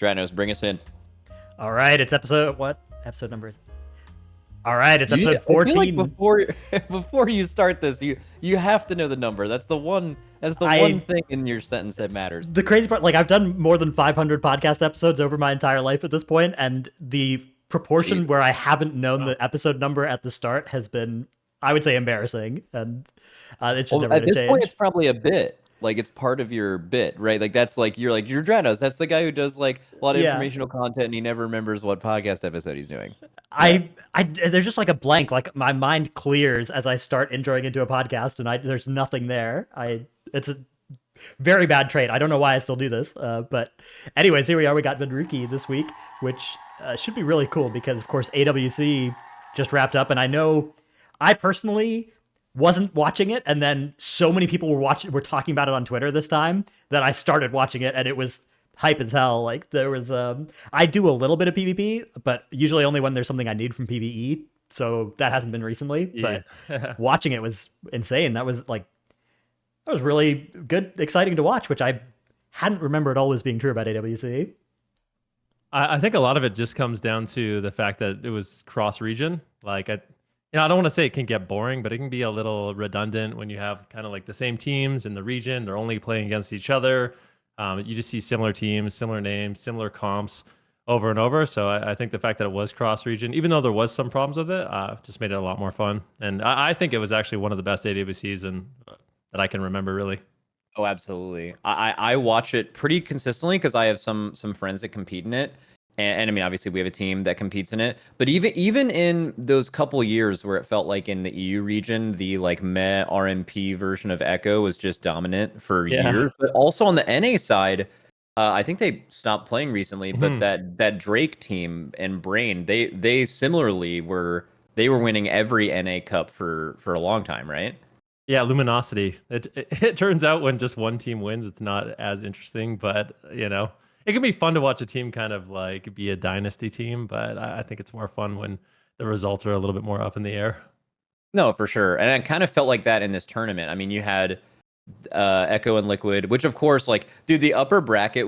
Dratnos, bring us in. All right, it's episode what? Episode number. All right, it's episode 14. I feel like before you start this, you have to know the number. That's the one one thing in your sentence that matters. The crazy part, like I've done more than 500 podcast episodes over my entire life at this point, and the proportion where I haven't known the episode number at the start has been, I would say, embarrassing, and it should never at this change. point, it's probably a bit. Like it's part of your bit, right? Like that's like you're Dratnos. That's the guy who does like a lot of informational content, and he never remembers what podcast episode he's doing. I there's just like a blank. Like my mind clears as I start introing into a podcast, and there's nothing there. It's a very bad trait. I don't know why I still do this. But anyways, here we are. We got Venruki this week, which should be really cool because of course AWC just wrapped up, and I know I personally wasn't watching it, and then so many people were talking about it on Twitter this time that I started watching it, and it was hype as hell. Like there was I do a little bit of PvP, but usually only when there's something I need from PvE, so that hasn't been recently. But watching it was insane. That was really good, exciting to watch, which I hadn't remembered always being true about AWC. I think a lot of it just comes down to the fact that it was cross-region. Like I don't want to say it can get boring, but it can be a little redundant when you have kind of like the same teams in the region. They're only playing against each other. You just see similar teams, similar names, similar comps over and over. So I think the fact that it was cross-region, even though there was some problems with it, just made it a lot more fun. And I think it was actually one of the best AWCs that I can remember, really. Oh, absolutely. I watch it pretty consistently because I have some friends that compete in it. And I mean, obviously, we have a team that competes in it. But even in those couple years where it felt like in the EU region, the like meh RMP version of Echo was just dominant for years. But also on the NA side, I think they stopped playing recently. But that Drake team and Brain, they similarly were winning every NA Cup for a long time, right? Yeah, Luminosity. It turns out when just one team wins, it's not as interesting, but it can be fun to watch a team kind of like be a dynasty team, but I think it's more fun when the results are a little bit more up in the air. No, for sure. And I kind of felt like that in this tournament. I mean, you had Echo and Liquid, which of course, like, dude, the upper bracket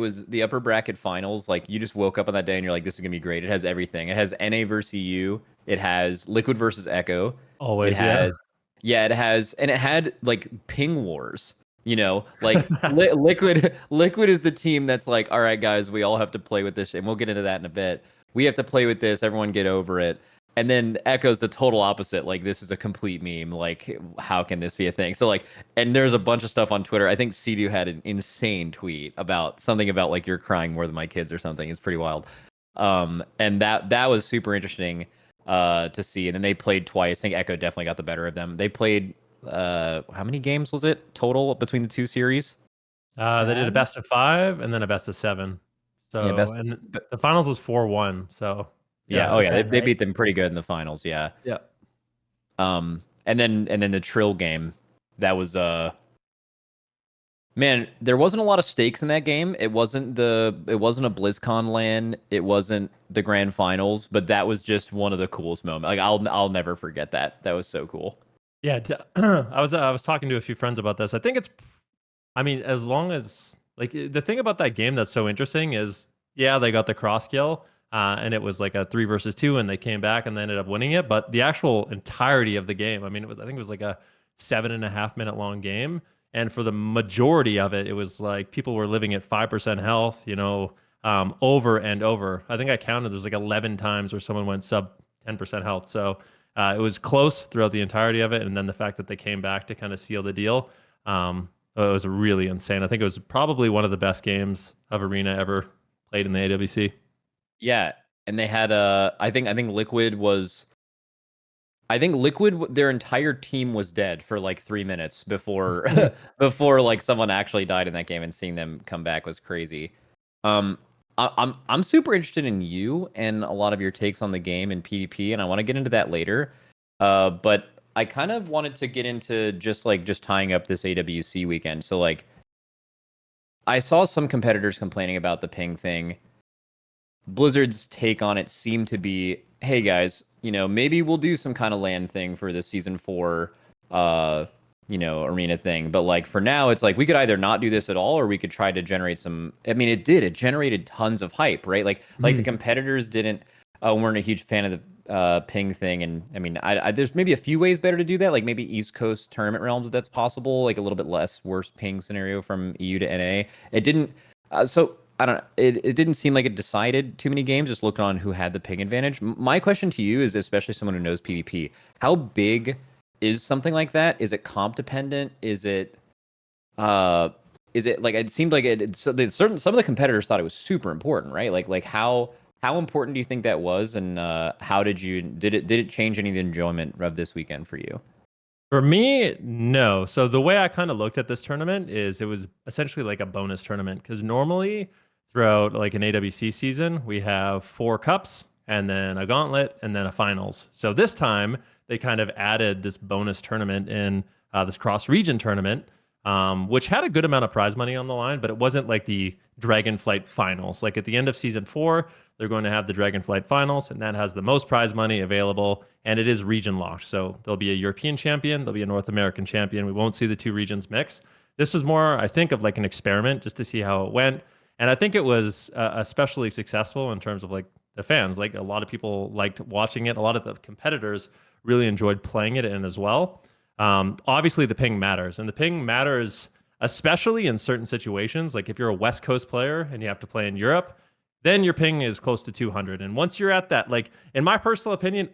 finals. Like, you just woke up on that day and you're like, this is gonna be great. It has everything. It has NA versus EU. It has Liquid versus Echo. Always, yeah. It had like ping wars. Like Liquid is the team that's like, all right, guys, we all have to play with this, and we'll get into that in a bit. We have to play with this. Everyone get over it. And then Echo's the total opposite. Like, this is a complete meme. Like, how can this be a thing? So like, and there's a bunch of stuff on Twitter. I think CDU had an insane tweet about something about like, you're crying more than my kids or something. It's pretty wild. And that was super interesting to see. And then they played twice. I think Echo definitely got the better of them. They played how many games was it total between the two series? They did a best of 5 and then a best of 7. So and the finals was 4-1. So they beat them pretty good in the finals. Yeah. And then the Trill game, that was man, there wasn't a lot of stakes in that game. It wasn't a BlizzCon LAN. It wasn't the grand finals, but that was just one of the coolest moments. Like I'll never forget that. That was so cool. Yeah, I was talking to a few friends about this. I think as long as like the thing about that game that's so interesting is, they got the cross kill, and it was like a 3 versus 2, and they came back and they ended up winning it. But the actual entirety of the game, I mean, I think it was like a 7.5 minute long game, and for the majority of it, it was like people were living at 5% health, over and over. I think I counted there's like 11 times where someone went sub 10% health. So. It was close throughout the entirety of it, and then the fact that they came back to kind of seal the deal, it was really insane. I think it was probably one of the best games of Arena ever played in the AWC. Yeah, and they had I think Liquid, their entire team was dead for like 3 minutes before before like someone actually died in that game, and seeing them come back was crazy. I'm super interested in you and a lot of your takes on the game and PvP, and I want to get into that later. But I kind of wanted to get into just tying up this AWC weekend. So like, I saw some competitors complaining about the ping thing. Blizzard's take on it seemed to be, hey guys, maybe we'll do some kind of LAN thing for the season 4 arena thing. But like for now, it's like we could either not do this at all, or we could try to generate some. I mean, it generated tons of hype, right? Like the competitors weren't a huge fan of the ping thing, and I mean, there's maybe a few ways better to do that, like maybe East Coast tournament realms if that's possible, like a little bit less worse ping scenario from EU to NA. It didn't. So I don't know. It didn't seem like it decided too many games. Just looking on who had the ping advantage. My question to you is, especially someone who knows PvP, how big is something like that? Is it comp dependent? Is it like it seemed like some of the competitors thought it was super important, right? Like how important do you think that was, and how did it change any of the enjoyment of this weekend for you? For me, no. So the way I kind of looked at this tournament is it was essentially like a bonus tournament, because normally throughout like an AWC season, we have 4 cups and then a gauntlet and then a finals. So this time they kind of added this bonus tournament in this cross-region tournament, which had a good amount of prize money on the line, but it wasn't like the Dragonflight finals. Like at the end of season 4, they're going to have the Dragonflight finals, and that has the most prize money available, and it is region locked. So there'll be a European champion, there'll be a North American champion. We won't see the 2 regions mix. This is more, I think, of like an experiment just to see how it went. And I think it was especially successful in terms of like the fans. Like a lot of people liked watching it. A lot of the competitors really enjoyed playing it in as well. Obviously, the ping matters, and the ping matters especially in certain situations. Like if you're a West Coast player and you have to play in Europe, then your ping is close to 200. And once you're at that, like in my personal opinion,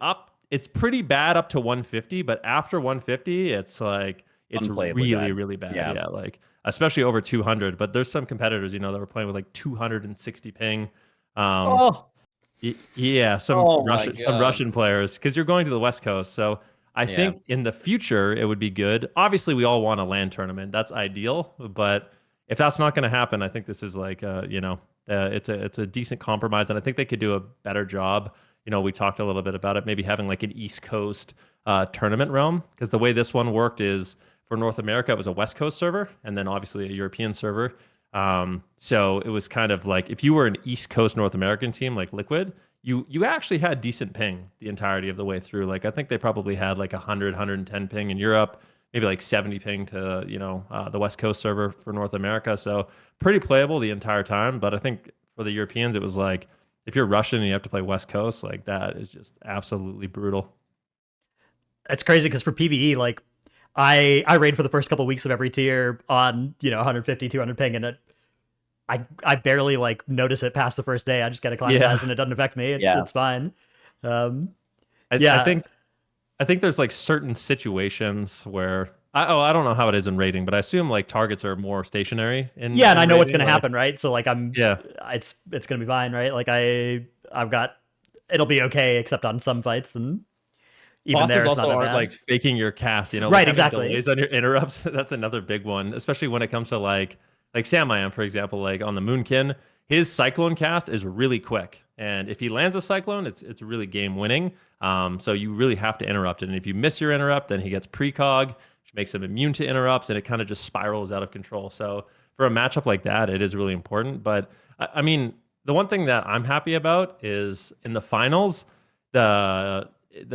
it's pretty bad up to 150, but after 150, it's like it's really bad. Really bad. Yeah, like especially over 200. But there's some competitors, that were playing with like 260 ping. Yeah, some Russian players, because you're going to the West Coast. So I think in the future it would be good. Obviously, we all want a LAN tournament. That's ideal. But if that's not going to happen, I think this is like it's a decent compromise, and I think they could do a better job. We talked a little bit about it, maybe having like an East Coast tournament realm, because the way this one worked is for North America, it was a West Coast server, and then obviously a European server. So it was kind of like if you were an East Coast North American team like Liquid, you actually had decent ping the entirety of the way through. Like I think they probably had like 100, 110 ping in Europe, maybe like 70 ping to the West Coast server for North America. So pretty playable the entire time. But I think for the Europeans, it was like if you're Russian and you have to play West Coast, like that is just absolutely brutal. It's crazy because for PvE, like I raid for the first couple of weeks of every tier on 150, 200 ping, and I barely like notice it past the first day. I just get acclimatized and it doesn't affect me. It's fine. I think there's like certain situations where I don't know how it is in raiding, but I assume like targets are more stationary. And I know what's gonna happen, right? So like it's gonna be fine, right? Like I've got it'll be okay, except on some fights, and even bosses there, it's also not aren't like faking your cast, right? like Exactly. Delays on your interrupts. That's another big one, especially when it comes to like Sam, for example, like on the Moonkin, his Cyclone cast is really quick, and if he lands a Cyclone, it's really game winning. So you really have to interrupt it, and if you miss your interrupt, then he gets precog, which makes him immune to interrupts, and it kind of just spirals out of control. So for a matchup like that, it is really important. But I mean, the one thing that I'm happy about is in the finals, the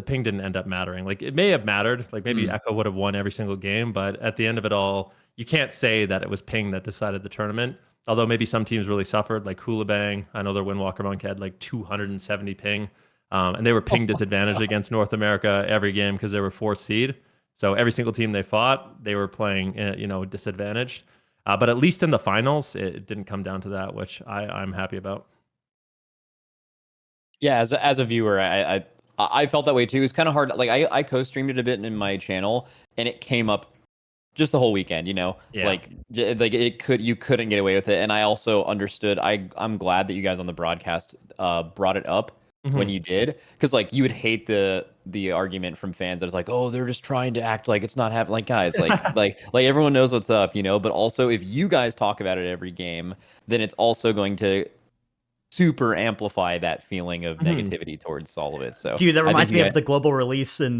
ping didn't end up mattering. Like it may have mattered, like maybe Echo would have won every single game, but at the end of it all, you can't say that it was ping that decided the tournament. Although maybe some teams really suffered, like Hula Bang. I know their Windwalker Monk had like 270 ping, and they were ping disadvantaged against North America every game because they were 4th seed. So every single team they fought, they were playing, disadvantaged. But at least in the finals, it didn't come down to that, which I'm happy about. Yeah, as a viewer, I felt that way too. It was kind of hard. Like I co-streamed it a bit in my channel, and it came up just the whole weekend. Like you couldn't get away with it. And I also understood. I'm glad that you guys on the broadcast brought it up when you did, because like you would hate the argument from fans that is like, oh, they're just trying to act like it's not happening. Like guys, like everyone knows what's up, But also, if you guys talk about it every game, then it's also going to super amplify that feeling of negativity towards all of it. So, dude, that reminds me of the global release in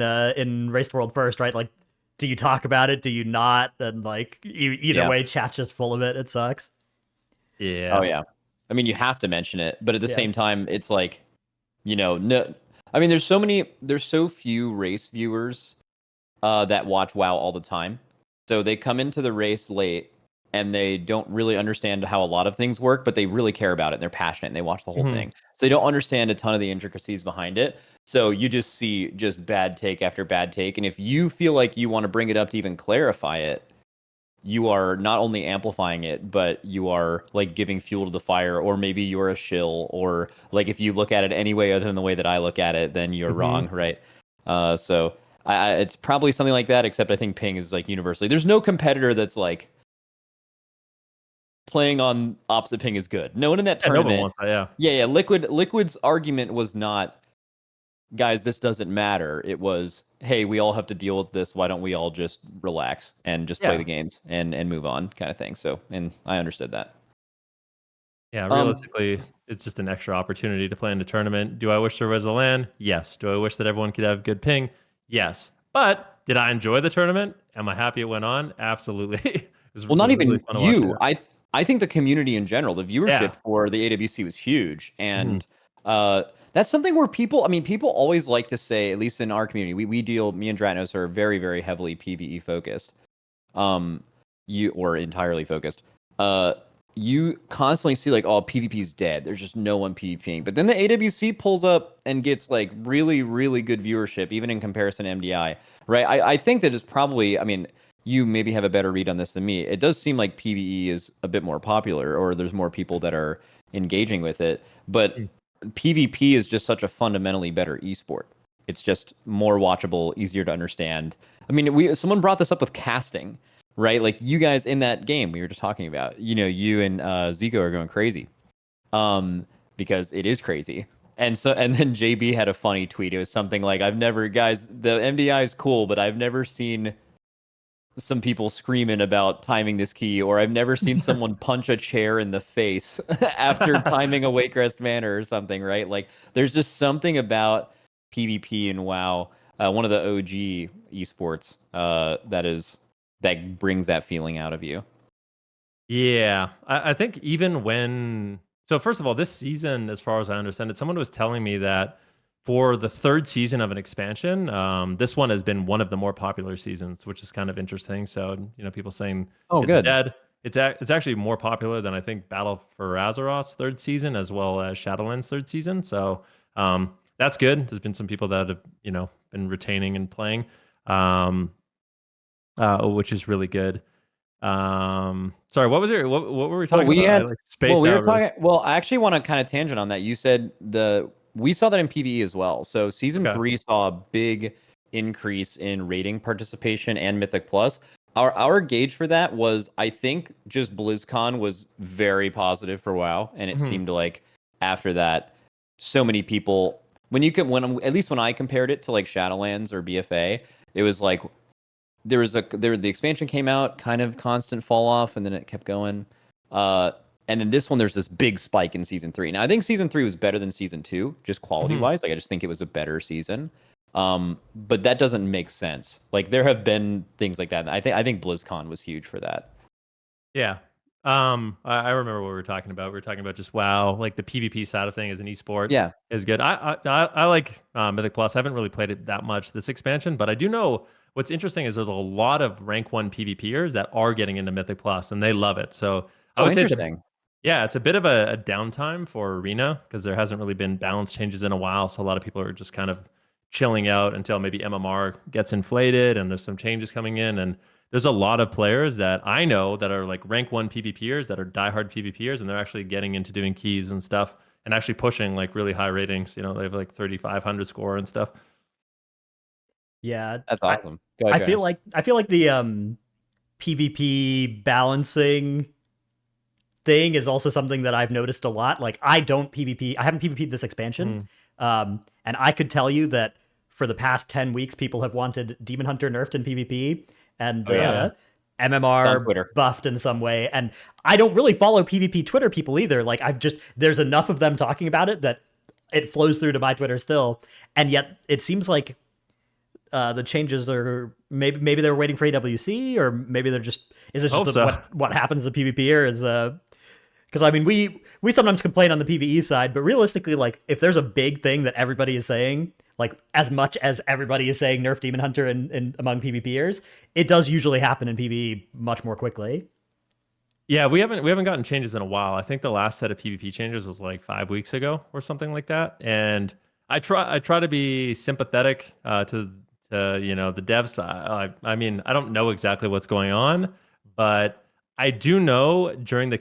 Race the World First, right? Like, do you talk about it? Do you not? And like, either way, chat's just full of it. It sucks. Yeah. Oh yeah. I mean, you have to mention it, but at the same time, it's like, no. I mean, there's so few race viewers that watch WoW all the time. So they come into the race late and they don't really understand how a lot of things work, but they really care about it and they're passionate and they watch the whole thing. So they don't understand a ton of the intricacies behind it. So you just see just bad take after bad take. And if you feel like you want to bring it up to even clarify it, you are not only amplifying it, but you are like giving fuel to the fire, or maybe you're a shill, or like if you look at it any way other than the way that I look at it, then you're wrong, right? So it's probably something like that, except I think ping is like universally. There's no competitor that's like playing on opposite ping is good. No one in that tournament. No one wants that, yeah. Liquid's argument was not, guys, this doesn't matter. It was, hey, we all have to deal with this. Why don't we all just relax and just play the games and move on, kind of thing. So, and I understood that. Yeah, realistically, it's just an extra opportunity to play in the tournament. Do I wish there was a LAN? Yes. Do I wish that everyone could have good ping? Yes. But did I enjoy the tournament? Am I happy it went on? Absolutely. Well, not even you. I think the community in general, the viewership for the AWC was huge. And that's something where people always like to say, at least in our community, me and Dratnos are very, very heavily PvE focused. Or entirely focused. You constantly see like, oh, PvP's dead. There's just no one PvPing. But then the AWC pulls up and gets like really, really good viewership, even in comparison to MDI, right? I think that it's probably, you maybe have a better read on this than me. It does seem like PvE is a bit more popular, or there's more people that are engaging with it. But PvP is just such a fundamentally better esport. It's just more watchable, easier to understand. Someone brought this up with casting, right? Like you guys in that game we were just talking about, you and Zico are going crazy, because it is crazy. And then JB had a funny tweet. It was something like, the MDI is cool, but I've never seen some people screaming about timing this key, or I've never seen someone punch a chair in the face after timing a Wakecrest Manor or something, right? Like there's just something about PvP and WoW, one of the OG esports, that brings that feeling out of you. Yeah, I think even when, so first of all, this season, as far as I understand it, someone was telling me that for the third season of an expansion, this one has been one of the more popular seasons, which is kind of interesting. So, people saying it's good. dead. It's actually more popular than I think Battle for Azeroth's third season, as well as Shadowlands' third season. So that's good. There's been some people that have been retaining and playing, which is really good. Sorry, what was it? What were we talking about? I actually want to kind of tangent on that. You said we saw that in PvE as well. So season 3 saw a big increase in rating participation and Mythic Plus. Our gauge for that was, I think, just BlizzCon was very positive for WoW, and it seemed like after that, so many people, at least when I compared it to like Shadowlands or BFA, it was like the expansion came out, kind of constant fall off, and then it kept going. And then this one, there's this big spike in season 3. Now, I think season 3 was better than season 2, just quality-wise. Like, I just think it was a better season. But that doesn't make sense. Like, there have been things like that. I think BlizzCon was huge for that. Yeah. I remember what we were talking about. We were talking about just WoW, like the PvP side of thing as an esport is good. I like Mythic Plus. I haven't really played it that much this expansion, but I do know what's interesting is there's a lot of rank 1 PvPers that are getting into Mythic Plus, and they love it. So I would say it's a bit of a downtime for Arena, because there hasn't really been balance changes in a while. So a lot of people are just kind of chilling out until maybe MMR gets inflated and there's some changes coming in. And there's a lot of players that I know that are like rank 1 PvPers that are diehard PvPers, and they're actually getting into doing keys and stuff and actually pushing like really high ratings. They have like 3,500 score and stuff. Yeah, that's awesome. I feel like the PvP balancing thing is also something that I've noticed a lot. Like, I haven't PvP'd this expansion, and I could tell you that for the past 10 weeks, people have wanted Demon Hunter nerfed in PvP and MMR buffed in some way. And I don't really follow PvP Twitter people either. Like, there's enough of them talking about it that it flows through to my Twitter still. And yet it seems like the changes are maybe they're waiting for AWC, or maybe they're just, what happens to PvP here is, Because I mean, we sometimes complain on the PvE side, but realistically, like if there's a big thing that everybody is saying, like as much as everybody is saying nerf Demon Hunter and among PvPers, it does usually happen in PvE much more quickly. Yeah, we haven't gotten changes in a while. I think the last set of PvP changes was like 5 weeks ago or something like that. And I try to be sympathetic to the dev side. I mean, I don't know exactly what's going on, but I do know during the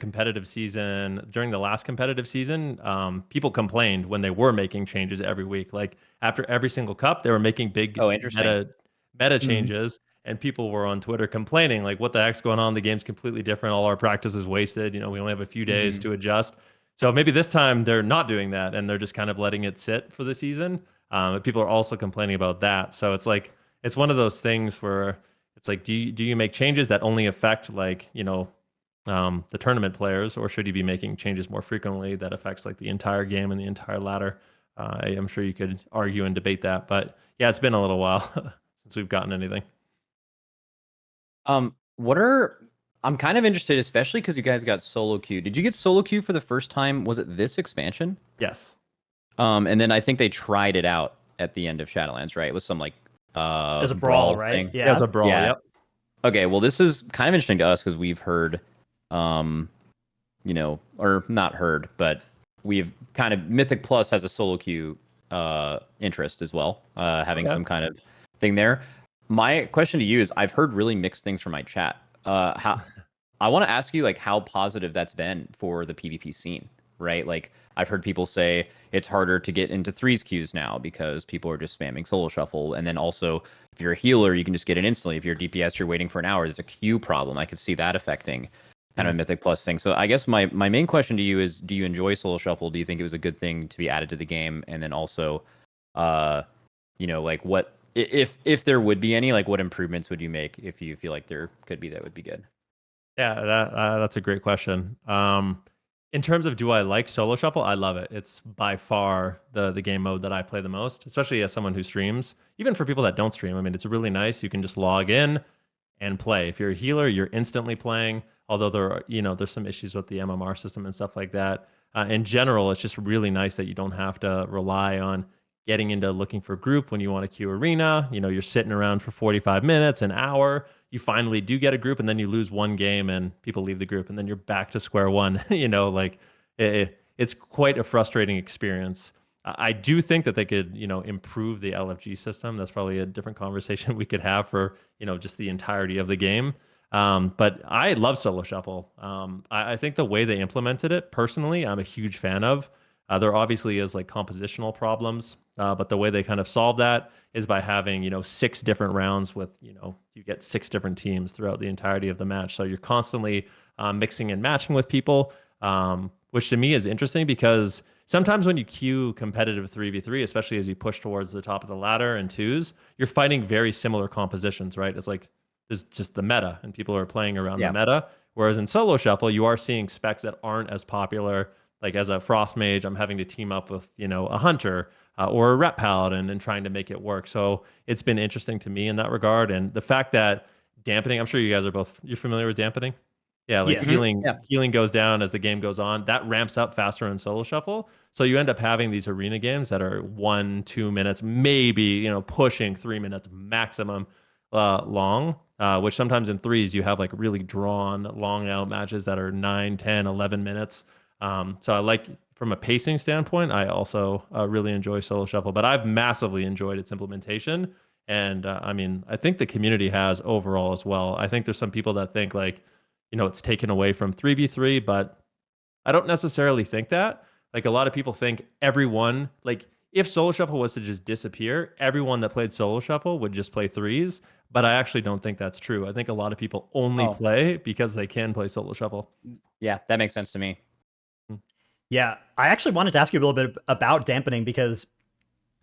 last competitive season, people complained when they were making changes every week. Like after every single cup, they were making big meta changes, and people were on Twitter complaining, like, "What the heck's going on? The game's completely different. All our practice is wasted. We only have a few days to adjust." So maybe this time they're not doing that, and they're just kind of letting it sit for the season. But people are also complaining about that. So it's one of those things where it's like, do you make changes that only affect like the tournament players, or should you be making changes more frequently that affects like the entire game and the entire ladder? I'm sure you could argue and debate that, but yeah, it's been a little while since we've gotten anything. I'm kind of interested, especially because you guys got solo queue. Did you get solo queue for the first time? Was it this expansion? Yes. And then I think they tried it out at the end of Shadowlands, right? It was some like it was a brawl, right? thing. Yeah, it was a brawl. Yeah. Yep. Okay, well, this is kind of interesting to us because we've heard, or not heard, but we've kind of Mythic Plus has a solo queue interest as well, having some kind of thing there. My question to you is, I've heard really mixed things from my chat. I want to ask you like how positive that's been for the PvP scene, right? Like I've heard people say it's harder to get into threes queues now because people are just spamming solo shuffle, and then also if you're a healer, you can just get it instantly. If you're DPS, you're waiting for an hour. There's a queue problem. I could see that affecting kind of a Mythic Plus thing. So I guess my main question to you is, do you enjoy solo shuffle? Do you think it was a good thing to be added to the game? And then also, like what if there would be any, like what improvements would you make if you feel like there could be that would be good? Yeah, that's a great question. In terms of do I like solo shuffle, I love it. It's by far the game mode that I play the most, especially as someone who streams. Even for people that don't stream, I mean, it's really nice. You can just log in and play. If you're a healer, you're instantly playing. Although there's some issues with the MMR system and stuff like that. In general, it's just really nice that you don't have to rely on getting into looking for group when you want to queue arena. You're sitting around for 45 minutes, an hour. You finally do get a group, and then you lose one game and people leave the group, and then you're back to square one. It's quite a frustrating experience. I do think that they could, improve the LFG system. That's probably a different conversation we could have for, just the entirety of the game. But I love solo shuffle. I think the way they implemented it, personally, I'm a huge fan of. There obviously is like compositional problems, but the way they kind of solve that is by having 6 different rounds with you get 6 different teams throughout the entirety of the match. So you're constantly mixing and matching with people, which to me is interesting because sometimes when you queue competitive 3v3, especially as you push towards the top of the ladder and twos, you're fighting very similar compositions, right? It's like there's just the meta and people are playing around the meta. Whereas in solo shuffle, you are seeing specs that aren't as popular. Like as a Frost Mage, I'm having to team up with, a Hunter or a Rep Paladin and trying to make it work. So it's been interesting to me in that regard. And the fact that Dampening, I'm sure you guys are you're familiar with Dampening? Yeah, like healing goes down as the game goes on. That ramps up faster in solo shuffle. So you end up having these arena games that are 1-2 minutes, maybe, pushing 3 minutes maximum long, which sometimes in threes you have like really drawn long out matches that are 9, 10, 11 minutes. So I like, from a pacing standpoint, I also really enjoy solo shuffle, but I've massively enjoyed its implementation. And I think the community has overall as well. I think there's some people that think like, it's taken away from 3v3, but I don't necessarily think that. Like a lot of people think everyone, like if solo shuffle was to just disappear, everyone that played solo shuffle would just play threes. But I actually don't think that's true. I think a lot of people only play because they can play solo shuffle. Yeah, that makes sense to me. Yeah, I actually wanted to ask you a little bit about Dampening because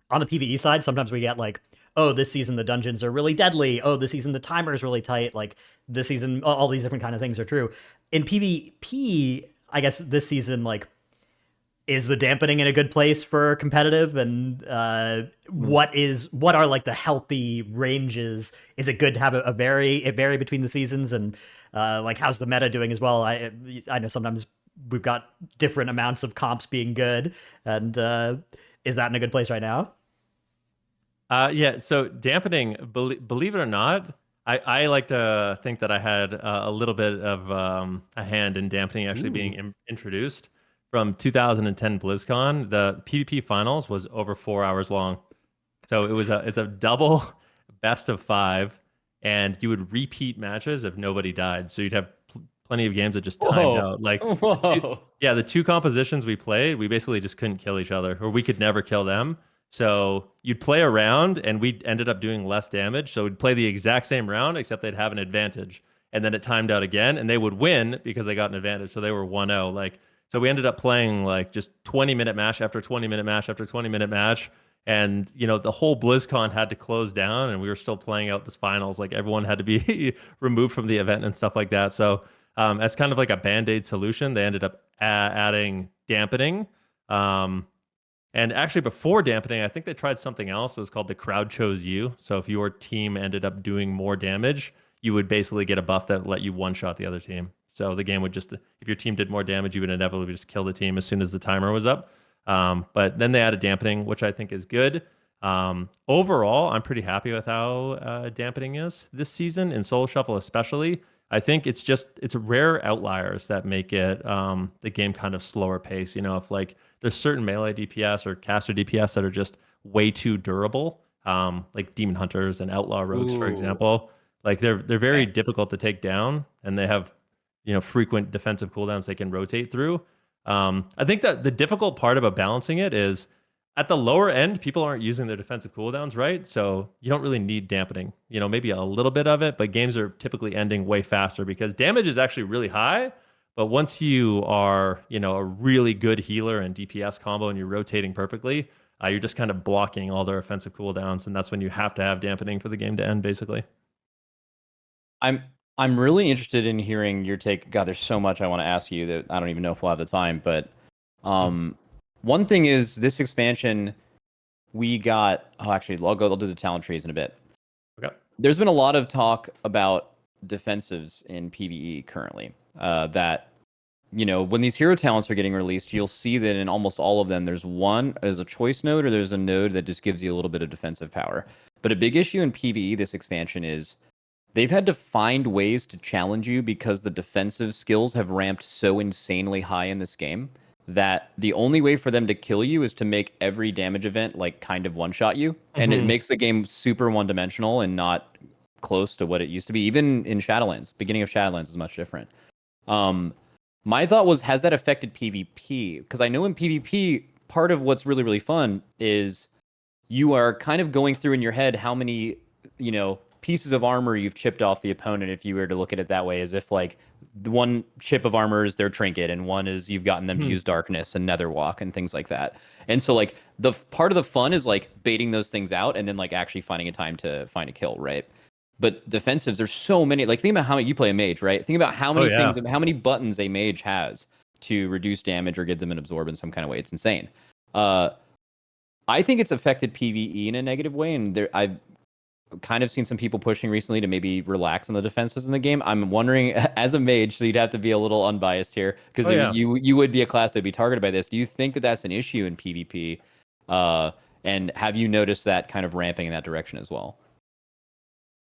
on the PvE side, sometimes we get like, oh, this season the dungeons are really deadly. Oh, this season the timer is really tight. Like this season, all these different kind of things are true. In PvP, I guess this season, like, is the Dampening in a good place for competitive? And what are like the healthy ranges? Is it good to have it vary between the seasons? And like, how's the meta doing as well? I know sometimes we've got different amounts of comps being good, and is that in a good place right now? Yeah, so dampening, believe it or not, I like to think that I had a little bit of a hand in dampening actually being introduced. From 2010 BlizzCon, the PvP finals was over 4 hours long. So it's a double best of 5, and you would repeat matches if nobody died. So you'd have plenty of games that just timed out. Like the two compositions we played, we basically just couldn't kill each other, or we could never kill them. So you'd play a round, and we ended up doing less damage. So we'd play the exact same round, except they'd have an advantage. And then it timed out again, and they would win because they got an advantage. So they were 1-0. Like, so we ended up playing like just 20-minute match after 20-minute match after 20-minute match. And, you know, the whole BlizzCon had to close down, and we were still playing out this finals. Like, everyone had to be removed from the event and stuff like that. So as kind of like a Band-Aid solution, they ended up adding dampening. And actually, before dampening, I think they tried something else. It was called the crowd chose you. So if your team ended up doing more damage, you would basically get a buff that let you one-shot the other team. So the game would just, if your team did more damage, you would inevitably just kill the team as soon as the timer was up. But then they added dampening, which I think is good. Overall, I'm pretty happy with how dampening is this season, in Solo Shuffle especially. I think it's rare outliers that make it the game kind of slower pace. You know, if like there's certain melee DPS or caster DPS that are just way too durable, like Demon Hunters and Outlaw Rogues, for example. Like they're very difficult to take down, and they have, you know, frequent defensive cooldowns they can rotate through. I think that the difficult part about balancing it is at the lower end, people aren't using their defensive cooldowns, right? So you don't really need dampening. You know, maybe a little bit of it, but games are typically ending way faster because damage is actually really high. But once you are, you know, a really good healer and DPS combo and you're rotating perfectly, you're just kind of blocking all their offensive cooldowns, and that's when you have to have dampening for the game to end, basically. I'm really interested in hearing your take. God, there's so much I want to ask you that I don't even know if we'll have the time. But one thing is this expansion, we got. Oh, actually, I'll do the talent trees in a bit. Okay. There's been a lot of talk about defensives in PvE currently. That, you know, when these hero talents are getting released, you'll see that in almost all of them, there's a choice node, or there's a node that just gives you a little bit of defensive power. But a big issue in PvE this expansion is they've had to find ways to challenge you because the defensive skills have ramped so insanely high in this game that the only way for them to kill you is to make every damage event like kind of one-shot you. And it makes the game super one-dimensional and not close to what it used to be. Even in Shadowlands, beginning of Shadowlands is much different. My thought was, has that affected PvP? Because I know in PvP, part of what's really, really fun is you are kind of going through in your head how many, you know, pieces of armor you've chipped off the opponent, if you were to look at it that way, as if like the one chip of armor is their trinket and one is you've gotten them to use darkness and netherwalk and things like that. And so like the part of the fun is like baiting those things out and then like actually finding a time to find a kill, right? But defensives, there's so many. Like, think about how you play a mage, right? Think about how many things, how many buttons a mage has to reduce damage or give them an absorb in some kind of way. It's insane. I think it's affected PvE in a negative way, and I've kind of seen some people pushing recently to maybe relax on the defenses in the game. I'm wondering, as a mage, so you'd have to be a little unbiased here, because you would be a class that would be targeted by this. Do you think that that's an issue in PvP? And have you noticed that kind of ramping in that direction as well?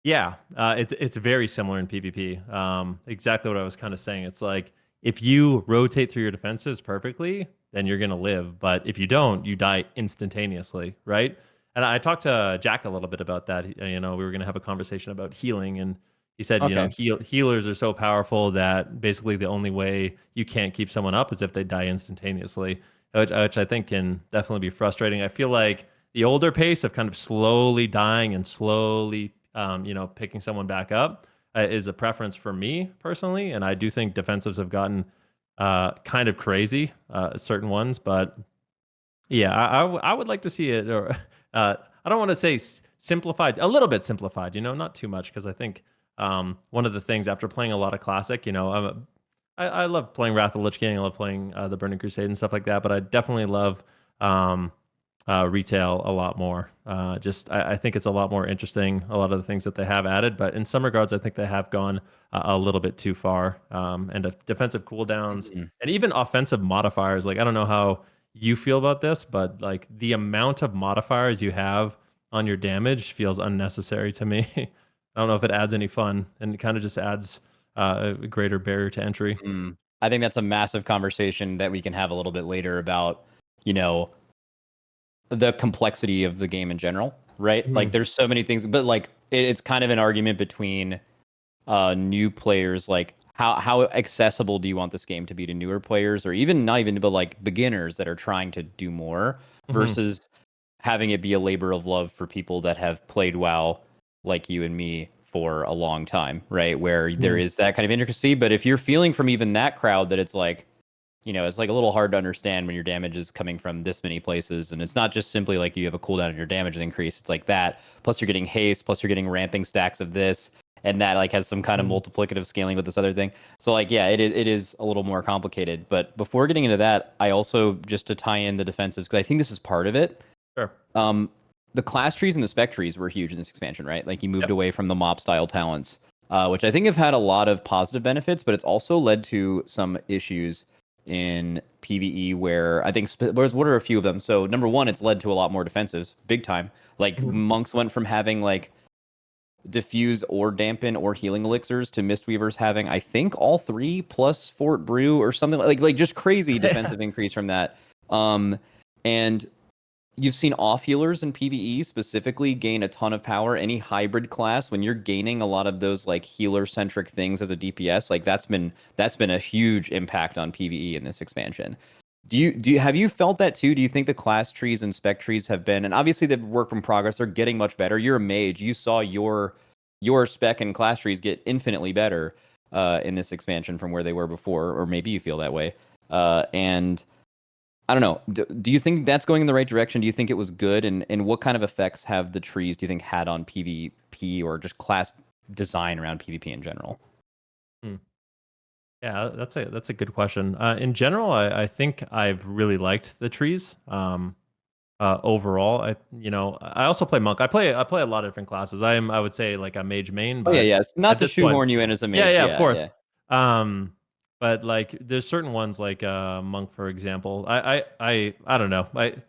Yeah, it's very similar in PvP. Exactly what I was kind of saying. It's like if you rotate through your defenses perfectly, then you're gonna live. But if you don't, you die instantaneously, right? And I talked to Jack a little bit about that. You know, we were gonna have a conversation about healing, and he said, you know, healers are so powerful that basically the only way you can't keep someone up is if they die instantaneously, which I think can definitely be frustrating. I feel like the older pace of kind of slowly dying and slowly you know, picking someone back up is a preference for me personally. And I do think defensives have gotten kind of crazy, certain ones. But yeah, I would like to see it, or I don't want to say simplified, a little bit simplified, you know, not too much. Because I think one of the things after playing a lot of Classic, you know, I love playing Wrath of the Lich King. I love playing the Burning Crusade and stuff like that. But I definitely love retail a lot more. I think it's a lot more interesting, a lot of the things that they have added, but in some regards, I think they have gone a little bit too far. And defensive cooldowns and even offensive modifiers. Like, I don't know how you feel about this, but like the amount of modifiers you have on your damage feels unnecessary to me. I don't know if it adds any fun, and it kind of just adds a greater barrier to entry. I think that's a massive conversation that we can have a little bit later about, you know, the complexity of the game in general, right? Like there's so many things, but like it's kind of an argument between new players, like how accessible do you want this game to be to newer players, or even not even, but like beginners that are trying to do more, versus having it be a labor of love for people that have played WoW like you and me for a long time, right? Where there is that kind of intricacy. But if you're feeling from even that crowd that it's like, you know, it's like a little hard to understand when your damage is coming from this many places. And it's not just simply like you have a cooldown and your damage is increased. It's like that. Plus you're getting haste, plus you're getting ramping stacks of this. And that like has some kind of multiplicative scaling with this other thing. So like, yeah, it is a little more complicated. But before getting into that, I also, just to tie in the defenses, because I think this is part of it. Sure. The class trees and the spec trees were huge in this expansion, right? Like you moved away from the mob style talents, which I think have had a lot of positive benefits, but it's also led to some issues in PvE where I think what are a few of them? So number one, it's led to a lot more defensives, big time. Like monks went from having like diffuse or dampen or healing elixirs to Mistweavers having, I think, all three plus Fort Brew or something like just crazy defensive increase from that. And you've seen off healers in PvE specifically gain a ton of power. Any hybrid class, when you're gaining a lot of those like healer centric things as a DPS, like that's been a huge impact on PvE in this expansion. Do you have you felt that too? Do you think the class trees and spec trees have been, and obviously the work in progress, they're getting much better. You're a mage. You saw your spec and class trees get infinitely better in this expansion from where they were before, or maybe you feel that way. And I don't know. Do you think that's going in the right direction? Do you think it was good? And what kind of effects have the trees, do you think, had on PvP or just class design around PvP in general? Yeah, that's a good question. In general, I think I've really liked the trees. Overall, I also play monk. I play a lot of different classes. I would say like a mage main. But yes. Not at to this point, shoehorn you in as a mage. yeah, of course. Yeah. But like there's certain ones like monk, for example. I don't know.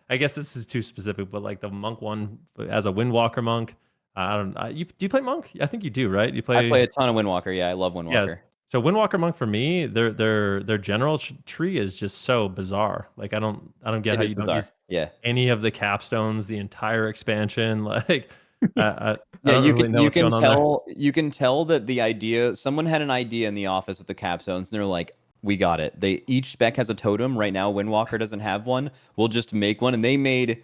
I guess this is too specific, but like the monk one as a Windwalker monk. I don't. Do you play monk? I think you do, right? You play. I play a ton of Windwalker. Yeah, I love Windwalker. Yeah. So Windwalker monk for me, their general tree is just so bizarre. Like I don't get how you don't use any of the capstones, the entire expansion. Like I don't really know what's going on there. You can tell that the idea, someone had an idea in the office with the capstones, and they're like, we got it. Each spec has a totem. Right now, Windwalker doesn't have one. We'll just make one. And they made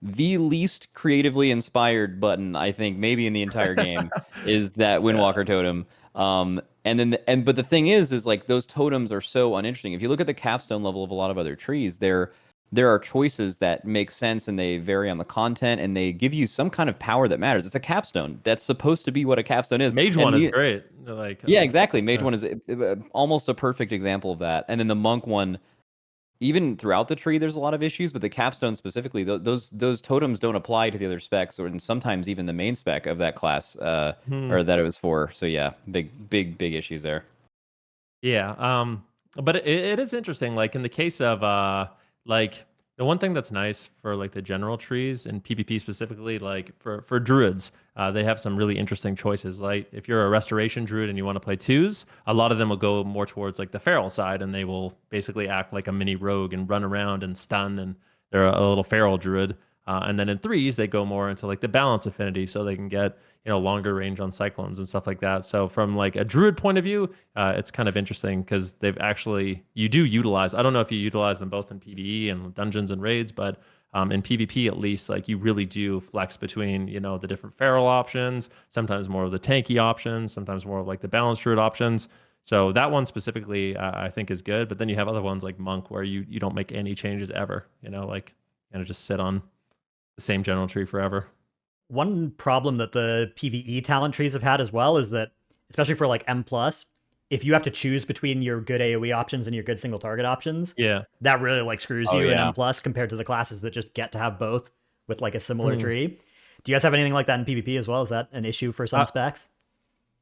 the least creatively inspired button, I think, maybe in the entire game, is that Windwalker totem. But the thing is like those totems are so uninteresting. If you look at the capstone level of a lot of other trees, there are choices that make sense and they vary on the content and they give you some kind of power that matters. It's a capstone. That's supposed to be what a capstone is. Mage one is great. Like yeah, exactly. Mage one is almost a perfect example of that. And then the monk one, even throughout the tree, there's a lot of issues, but the capstone specifically, those totems don't apply to the other specs, or sometimes even the main spec of that class, or that it was for. So yeah, big issues there. Yeah, but it is interesting. Like in the case of like the one thing that's nice for like the general trees and PvP specifically, like for druids, they have some really interesting choices. Like if you're a restoration druid and you want to play twos, a lot of them will go more towards like the feral side, and they will basically act like a mini rogue and run around and stun, and they're a little feral druid. And then in threes, they go more into like the balance affinity, so they can get longer range on cyclones and stuff like that. So from like a druid point of view, it's kind of interesting because you do utilize. I don't know if you utilize them both in PvE and dungeons and raids, but in PvP at least, like you really do flex between the different feral options. Sometimes more of the tanky options, sometimes more of like the balanced druid options. So that one specifically, I think is good. But then you have other ones like monk where you don't make any changes ever. Like just sit on the same general tree forever. One problem that the PvE talent trees have had as well is that, especially for like M+, if you have to choose between your good AoE options and your good single target options, Yeah. that really like screws Oh, you in yeah. M plus compared to the classes that just get to have both with like a similar Mm. tree. Do you guys have anything like that in PvP as well? Is that an issue for some specs?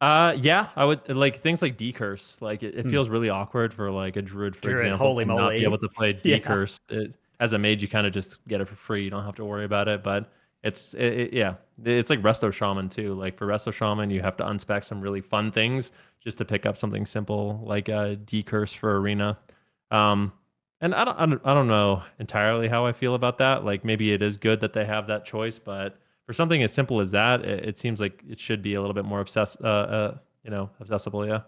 Yeah, I would like things like decurse. Like it feels really awkward for like a druid, for Druid, example, holy to not moly. be able to play Yeah. decurse. As a mage, you kind of just get it for free. You don't have to worry about it. But yeah, it's like Resto Shaman too. Like for Resto Shaman, you have to unspec some really fun things just to pick up something simple like decurse for arena. And I don't know entirely how I feel about that. Like maybe it is good that they have that choice, but for something as simple as that, it seems like it should be a little bit more accessible. Yeah.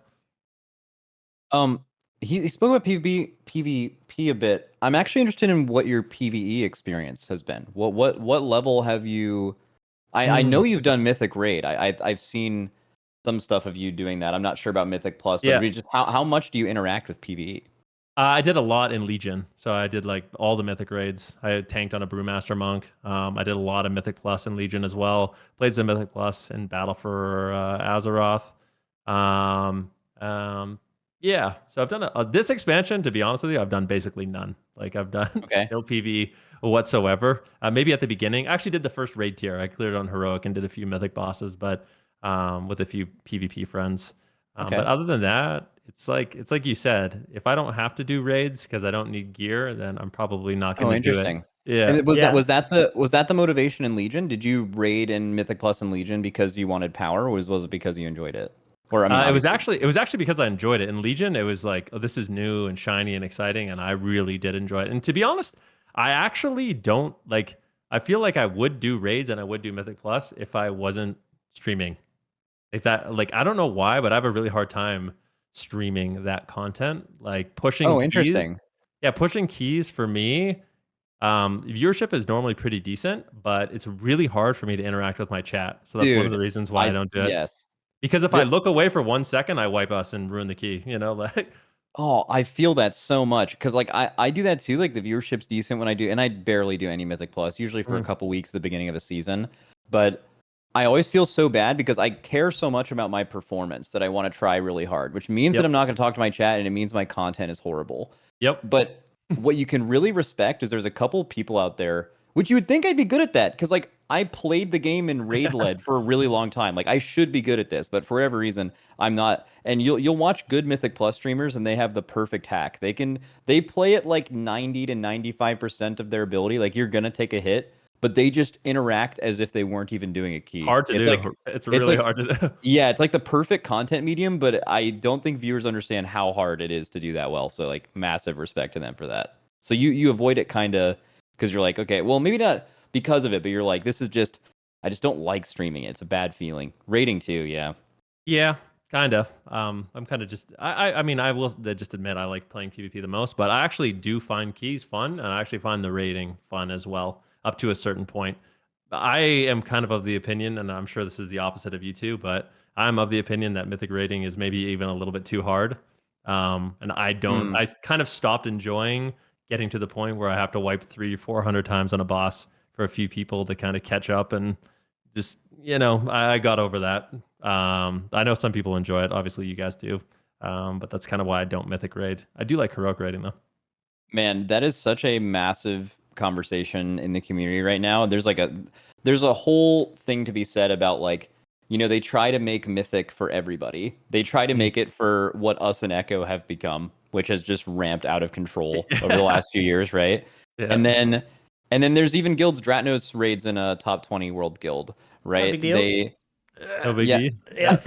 Um, he spoke about PvP a bit. I'm actually interested in what your PvE experience has been. What level have you? I know you've done Mythic Raid. I've seen some stuff of you doing that. I'm not sure about Mythic Plus, but Yeah. just how much do you interact with PvE? I did a lot in Legion, so I did like all the Mythic raids. I tanked on a Brewmaster Monk. I did a lot of Mythic Plus in Legion as well. Played some Mythic Plus in Battle for Azeroth. Yeah, so I've done this expansion. To be honest with you, I've done basically none. Like I've done no PvE whatsoever. Maybe at the beginning, I actually did the first raid tier. I cleared on Heroic and did a few Mythic bosses, but with a few PvP friends. But other than that, it's like you said, if I don't have to do raids because I don't need gear, then I'm probably not going to do it. Yeah. And was that the motivation in Legion? Did you raid in Mythic Plus and Legion because you wanted power, or was it because you enjoyed it? Or I mean, it was actually because I enjoyed it. In Legion, it was like, oh, this is new and shiny and exciting, and I really did enjoy it. And to be honest, I actually don't like. I feel like I would do raids and I would do Mythic Plus if I wasn't streaming. Like that, like I don't know why, but I have a really hard time streaming that content. Like pushing keys. Interesting. Yeah, pushing keys for me. Viewership is normally pretty decent, but it's really hard for me to interact with my chat. So that's one of the reasons why I don't do it. Yes. Because if I look away for 1 second, I wipe us and ruin the key. You know, like. Oh, I feel that so much because like I do that too. Like the viewership's decent when I do, and I barely do any Mythic Plus, usually for a couple weeks at the beginning of a season. But I always feel so bad because I care so much about my performance that I want to try really hard, which means that I'm not going to talk to my chat, and it means my content is horrible. Yep. But what you can really respect is there's a couple people out there, which you would think I'd be good at that, because like I played the game in raid led for a really long time. Like I should be good at this, but for whatever reason, I'm not. And you'll watch good Mythic Plus streamers, and they have the perfect hack. They play at like 90 to 95% of their ability. Like you're gonna take a hit, but they just interact as if they weren't even doing a key. Hard to do. It's really hard to do. Yeah, it's like the perfect content medium, but I don't think viewers understand how hard it is to do that well. So like massive respect to them for that. So you avoid it kind of because you're like, okay, well maybe not because of it, but you're like, this is just, I just don't like streaming it. It's a bad feeling. Rating too, yeah. Yeah, kind of. I'm kind of just, I mean, I will just admit I like playing PvP the most, but I actually do find keys fun, and I actually find the rating fun as well, up to a certain point. I am kind of the opinion, and I'm sure this is the opposite of you two, but I'm of the opinion that Mythic rating is maybe even a little bit too hard. And I kind of stopped enjoying getting to the point where I have to wipe 300-400 times on a boss for a few people to kind of catch up, and just, you know, I got over that. I know some people enjoy it. Obviously you guys do. But that's kind of why I don't Mythic raid. I do like heroic raiding though. Man, that is such a massive conversation in the community right now. There's a whole thing to be said about like, you know, they try to make Mythic for everybody. They try to make it for what us and Echo have become, which has just ramped out of control over the last few years, right? Yeah. And then there's even guilds. Dratnos raids in a top 20 world guild, right? No big deal. No big Yeah.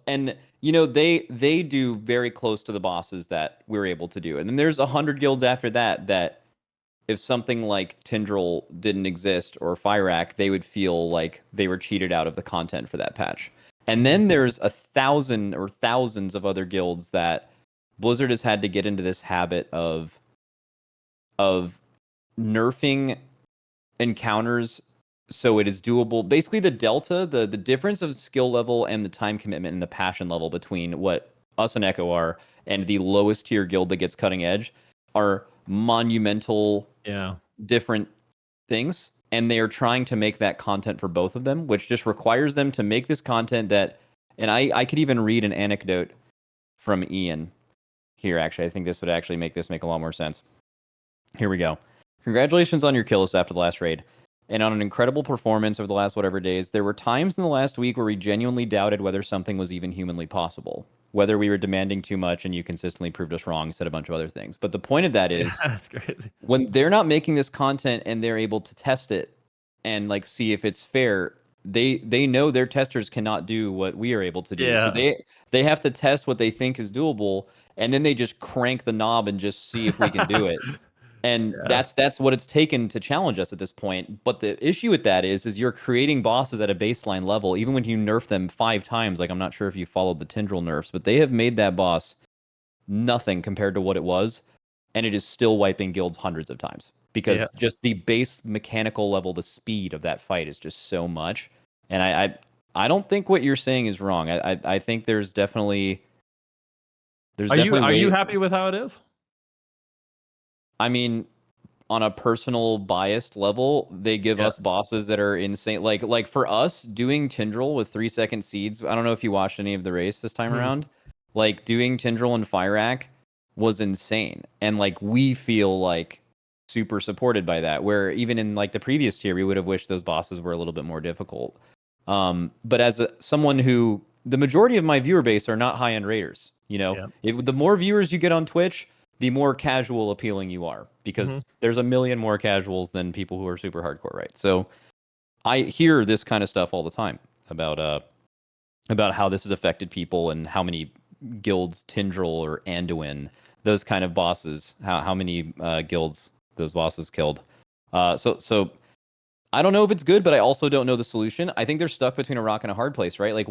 And you know, they do very close to the bosses that we're able to do. And then there's 100 guilds after that if something like Tindril didn't exist or Fyrak, they would feel like they were cheated out of the content for that patch. And then there's 1,000 or thousands of other guilds that Blizzard has had to get into this habit of nerfing encounters so it is doable. Basically, the delta, the difference of skill level and the time commitment and the passion level between what us and Echo are and the lowest tier guild that gets cutting edge are monumental, different things. And they are trying to make that content for both of them, which just requires them to make this content that And I could even read an anecdote from Ian here, actually. I think this would actually make a lot more sense. Here we go. Congratulations on your kill list after the last raid, and on an incredible performance over the last whatever days. There were times in the last week where we genuinely doubted whether something was even humanly possible, whether we were demanding too much, and you consistently proved us wrong, said a bunch of other things. But the point of that is, That's crazy. when they're not making this content and they're able to test it and like see if it's fair, they know their testers cannot do what we are able to do. Yeah. So they have to test what they think is doable, and then they just crank the knob and just see if we can do it. And that's what it's taken to challenge us at this point. But the issue with that is you're creating bosses at a baseline level, even when you nerf them 5 times. Like, I'm not sure if you followed the Tindral nerfs, but they have made that boss nothing compared to what it was, and it is still wiping guilds hundreds of times because just the base mechanical level, the speed of that fight is just so much. And I don't think what you're saying is wrong. I think there's definitely Are you happy with how it is? I mean, on a personal biased level, they give us bosses that are insane. Like for us, doing Tindral with 3-second seeds, I don't know if you watched any of the race this time around. Like, doing Tindral and Fireack was insane. And like, we feel like super supported by that, where even in like the previous tier, we would have wished those bosses were a little bit more difficult. But as someone who, the majority of my viewer base are not high-end raiders, you know, the more viewers you get on Twitch, the more casual appealing you are, because there's a million more casuals than people who are super hardcore, right? So I hear this kind of stuff all the time about how this has affected people and how many guilds, Tindral or Anduin, those kind of bosses, how many guilds those bosses killed. So I don't know if it's good, but I also don't know the solution. I think they're stuck between a rock and a hard place, right? Like,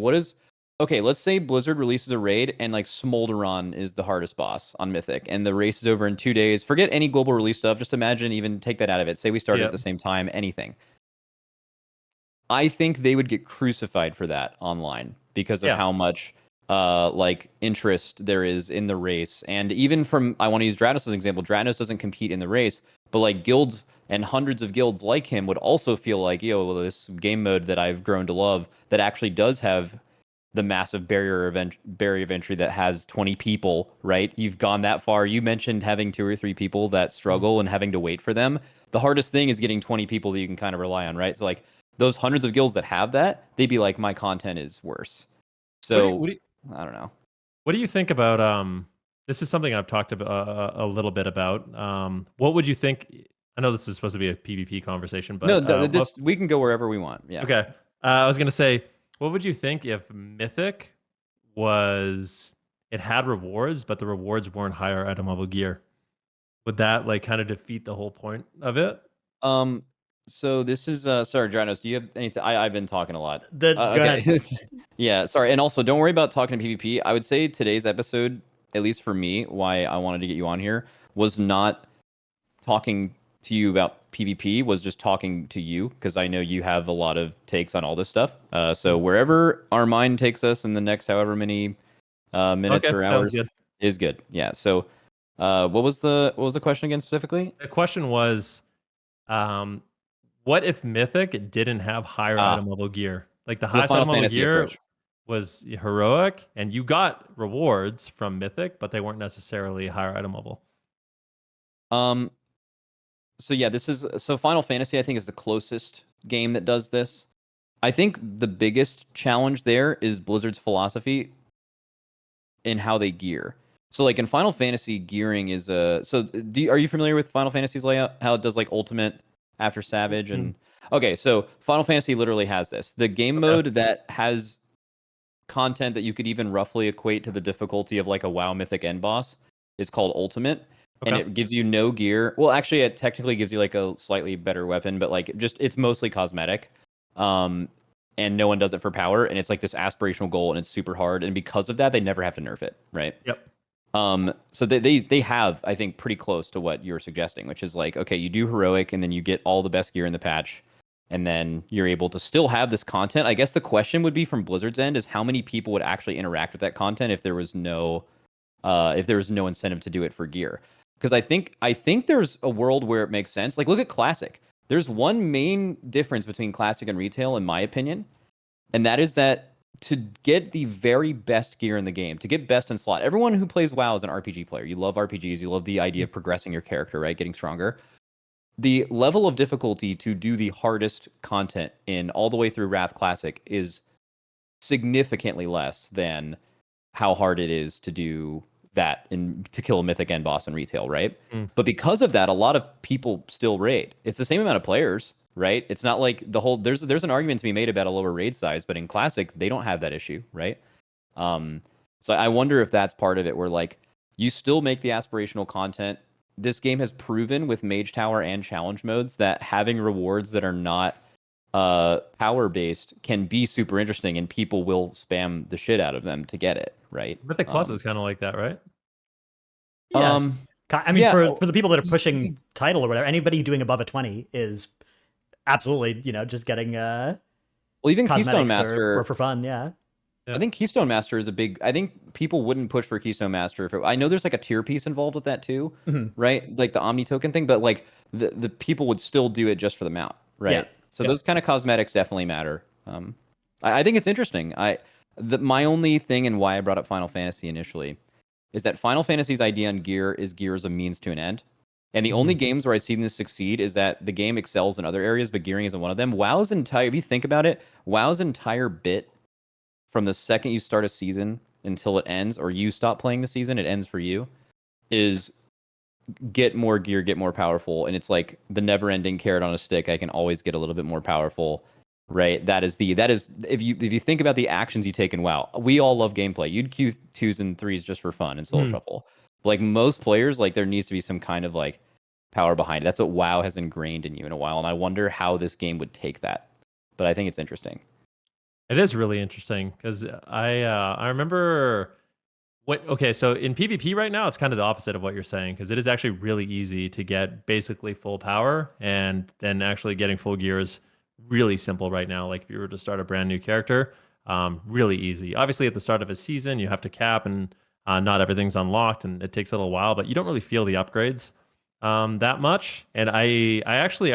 okay, let's say Blizzard releases a raid and like Smolderon is the hardest boss on Mythic, and the race is over in 2 days. Forget any global release stuff. Just imagine, even take that out of it. Say we started at the same time, anything. I think they would get crucified for that online because of how much like interest there is in the race. And even from, I want to use Dratnos as an example. Dratnos doesn't compete in the race, but like guilds and hundreds of guilds like him would also feel like, well, this game mode that I've grown to love that actually does have the massive barrier of entry that has 20 people, right? You've gone that far. You mentioned having 2 or 3 people that struggle and having to wait for them. The hardest thing is getting 20 people that you can kind of rely on, right? So like those hundreds of guilds that have that, they'd be like, my content is worse. So I don't know. What do you think about this is something I've talked about a little bit about. What would you think? I know this is supposed to be a PvP conversation, but no, we can go wherever we want. Yeah. Okay. I was gonna say, what would you think if Mythic had rewards, but the rewards weren't higher item level gear? Would that like kind of defeat the whole point of it? So this is sorry, Dratnos, do you have any I've been talking a lot. Go ahead. Yeah, sorry. And also, don't worry about talking to PvP. I would say today's episode, at least for me, why I wanted to get you on here, was not talking to you about PvP, was just talking to you, because I know you have a lot of takes on all this stuff. So wherever our mind takes us in the next however many minutes or hours is good. Yeah. So what was the question again specifically? The question was, what if Mythic didn't have higher item level gear? Like the highest item level gear was heroic, and you got rewards from Mythic, but they weren't necessarily higher item level. So yeah, Final Fantasy, I think, is the closest game that does this. I think the biggest challenge there is Blizzard's philosophy in how they gear. So like in Final Fantasy, gearing is are you familiar with Final Fantasy's layout? How it does like Ultimate after Savage and okay, so Final Fantasy literally has this. The game mode that has content that you could even roughly equate to the difficulty of like a WoW Mythic end boss is called Ultimate. And it gives you no gear. Well, actually, it technically gives you like a slightly better weapon, but like it's mostly cosmetic. And no one does it for power. And it's like this aspirational goal, and it's super hard. And because of that, they never have to nerf it, right? Yep. So they have, I think, pretty close to what you're suggesting, which is like, okay, you do heroic, and then you get all the best gear in the patch, and then you're able to still have this content. I guess the question would be from Blizzard's end is how many people would actually interact with that content if there was no incentive to do it for gear. Because I think there's a world where it makes sense. Like, look at Classic. There's one main difference between Classic and Retail, in my opinion, and that is that to get the very best gear in the game, to get best in slot. Everyone who plays WoW is an RPG player. You love RPGs. You love the idea of progressing your character, right? Getting stronger. The level of difficulty to do the hardest content in all the way through Wrath Classic is significantly less than how hard it is to do that and to kill a Mythic end boss in retail, right? But because of that, a lot of people still raid. It's the same amount of players, right? It's not like the whole there's an argument to be made about a lower raid size, but in Classic they don't have that issue, right? So I wonder if that's part of it, where like you still make the aspirational content. This game has proven with Mage Tower and challenge modes that having rewards that are not power based can be super interesting, and people will spam the shit out of them to get it, right? Mythic Plus is kind of like that, right? Yeah. I mean, yeah. for the people that are pushing title or whatever, anybody doing above a 20 is absolutely, just getting well, even Keystone Master or for fun, yeah. I think Keystone Master is a big. I think people wouldn't push for Keystone Master if I know there's like a tier piece involved with that too, right? Like the Omni token thing, but like the people would still do it just for the mount, right? Yeah. So those kind of cosmetics definitely matter. I think it's interesting. My only thing and why I brought up Final Fantasy initially is that Final Fantasy's idea on gear is a means to an end. And the only games where I've seen this succeed is that the game excels in other areas, but gearing isn't one of them. WoW's entire, if you think about it, WoW's entire bit from the second you start a season until it ends, or you stop playing the season, it ends for you, is get more gear, get more powerful. And it's like the never-ending carrot on a stick. I can always get a little bit more powerful, right? That is if you think about the actions you take in WoW, we all love gameplay. You'd queue 2s and 3s just for fun and solo shuffle. Like most players, like there needs to be some kind of like power behind it. That's what WoW has ingrained in you in a while, and I wonder how this game would take that. But I think it's interesting. It is really interesting because I remember so in PvP right now it's kind of the opposite of what you're saying, because it is actually really easy to get basically full power, and then actually getting full gear is really simple right now. Like if you were to start a brand new character, really easy. Obviously at the start of a season you have to cap, and not everything's unlocked, and it takes a little while, but you don't really feel the upgrades that much. And I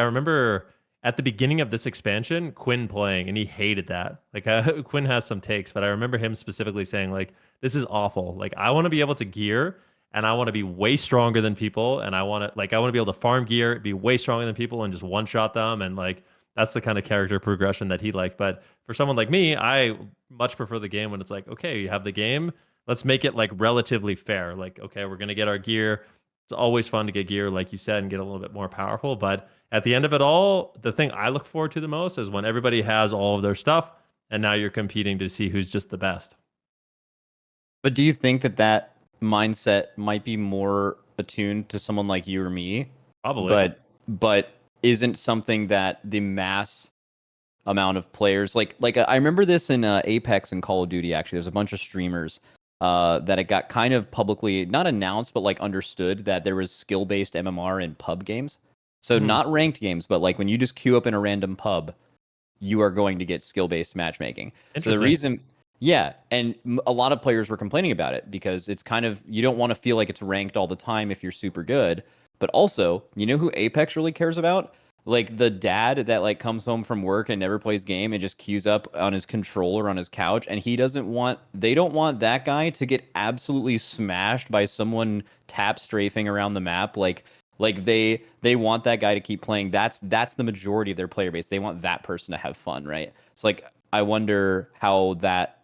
remember at the beginning of this expansion, Quinn playing, and he hated that. Like Quinn has some takes, but I remember him specifically saying like, "This is awful. Like I want to be able to gear, and I want to be way stronger than people, and I want to be able to farm gear, be way stronger than people, and just one shot them." And like that's the kind of character progression that he liked. But for someone like me, I much prefer the game when it's like, okay, you have the game, let's make it like relatively fair. Like, okay, we're gonna get our gear. It's always fun to get gear, like you said, and get a little bit more powerful. But at the end of it all, the thing I look forward to the most is when everybody has all of their stuff, and now you're competing to see who's just the best. But do you think that mindset might be more attuned to someone like you or me? Probably. But isn't something that the mass amount of players like I remember this in Apex and Call of Duty. Actually, there's a bunch of streamers that it got kind of publicly not announced, but like understood that there was skill-based MMR in pub games. So not ranked games, but like when you just queue up in a random pub, you are going to get skill-based matchmaking. So the reason, and a lot of players were complaining about it because it's kind of, you don't want to feel like it's ranked all the time if you're super good. But also, you know who Apex really cares about? Like the dad that like comes home from work and never plays game and just queues up on his controller on his couch, and they don't want that guy to get absolutely smashed by someone tap strafing around the map. Like they want that guy to keep playing. That's the majority of their player base. They want that person to have fun, right? It's like I wonder how that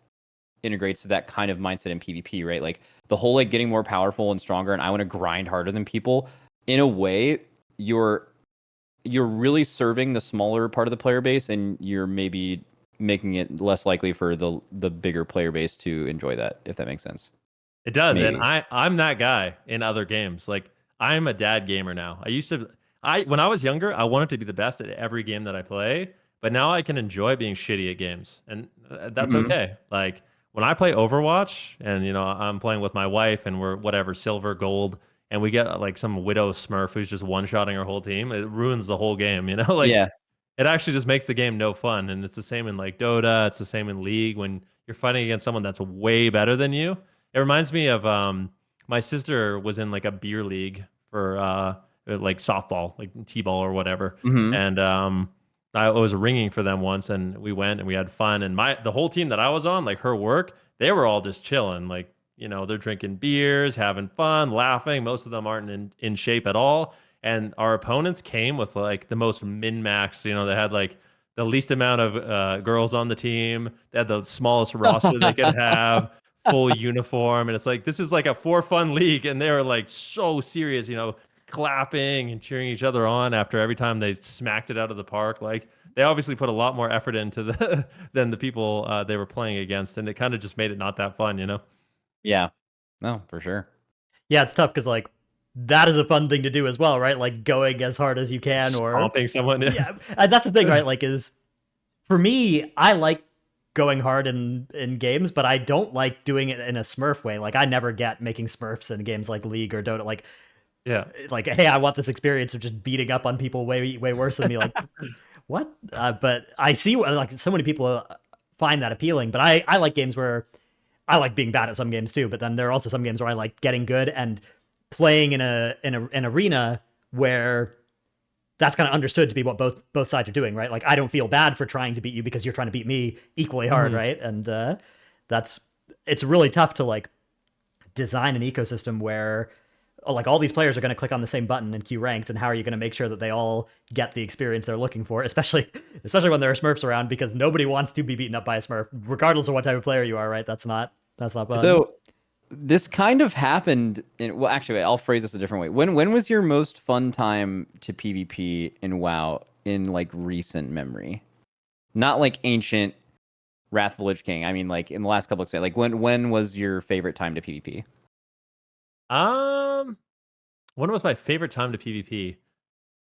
integrates to that kind of mindset in PvP, right? Like the whole like getting more powerful and stronger, and I want to grind harder than people. In a way, you're really serving the smaller part of the player base, and you're maybe making it less likely for the bigger player base to enjoy that, if that makes sense. It does. Maybe. And I'm that guy in other games. Like I'm a dad gamer now. When I was younger, I wanted to be the best at every game that I play, but now I can enjoy being shitty at games, and that's okay. Like when I play Overwatch and I'm playing with my wife and we're whatever silver, gold, and we get like some widow smurf who's just one-shotting our whole team, it ruins the whole game, like it actually just makes the game no fun. And it's the same in like Dota, it's the same in League when you're fighting against someone that's way better than you. It reminds me of my sister was in like a beer league for like softball, like T-ball or whatever. And I was ringing for them once, and we went and we had fun. And the whole team that I was on, like her work, they were all just chilling. Like, they're drinking beers, having fun, laughing. Most of them aren't in shape at all. And our opponents came with like the most min-maxed. They had like the least amount of girls on the team. They had the smallest roster they could have, full uniform. And it's like, this is like a for fun league. And they were like so serious, clapping and cheering each other on after every time they smacked it out of the park. Like, they obviously put a lot more effort into than the people they were playing against, and it kind of just made it not that fun. Yeah, no, for sure. Yeah, it's tough because like that is a fun thing to do as well, right? Like going as hard as you can, or stomping someone. Yeah, that's the thing, right? Like, is for me, I like going hard in games, but I don't like doing it in a Smurf way. Like, I never get making Smurfs in games like League or Dota. Like, yeah, like, hey, I want this experience of just beating up on people way worse than me. Like, what? But I see like so many people find that appealing. But I like games where I like being bad at some games too. But then there are also some games where I like getting good and playing in an arena where that's kind of understood to be what both sides are doing, right? Like, I don't feel bad for trying to beat you because you're trying to beat me equally hard, right? And it's really tough to like design an ecosystem where like all these players are going to click on the same button and queue ranked, and how are you going to make sure that they all get the experience they're looking for, especially when there are Smurfs around, because nobody wants to be beaten up by a Smurf, regardless of what type of player you are, right? That's not fun. So this kind of happened well, actually, wait, I'll phrase this a different way. When was your most fun time to PvP in WoW in like recent memory? Not like ancient Wrath of the Lich King. I mean, like in the last couple of days. Like when was your favorite time to PvP? When was my favorite time to PvP?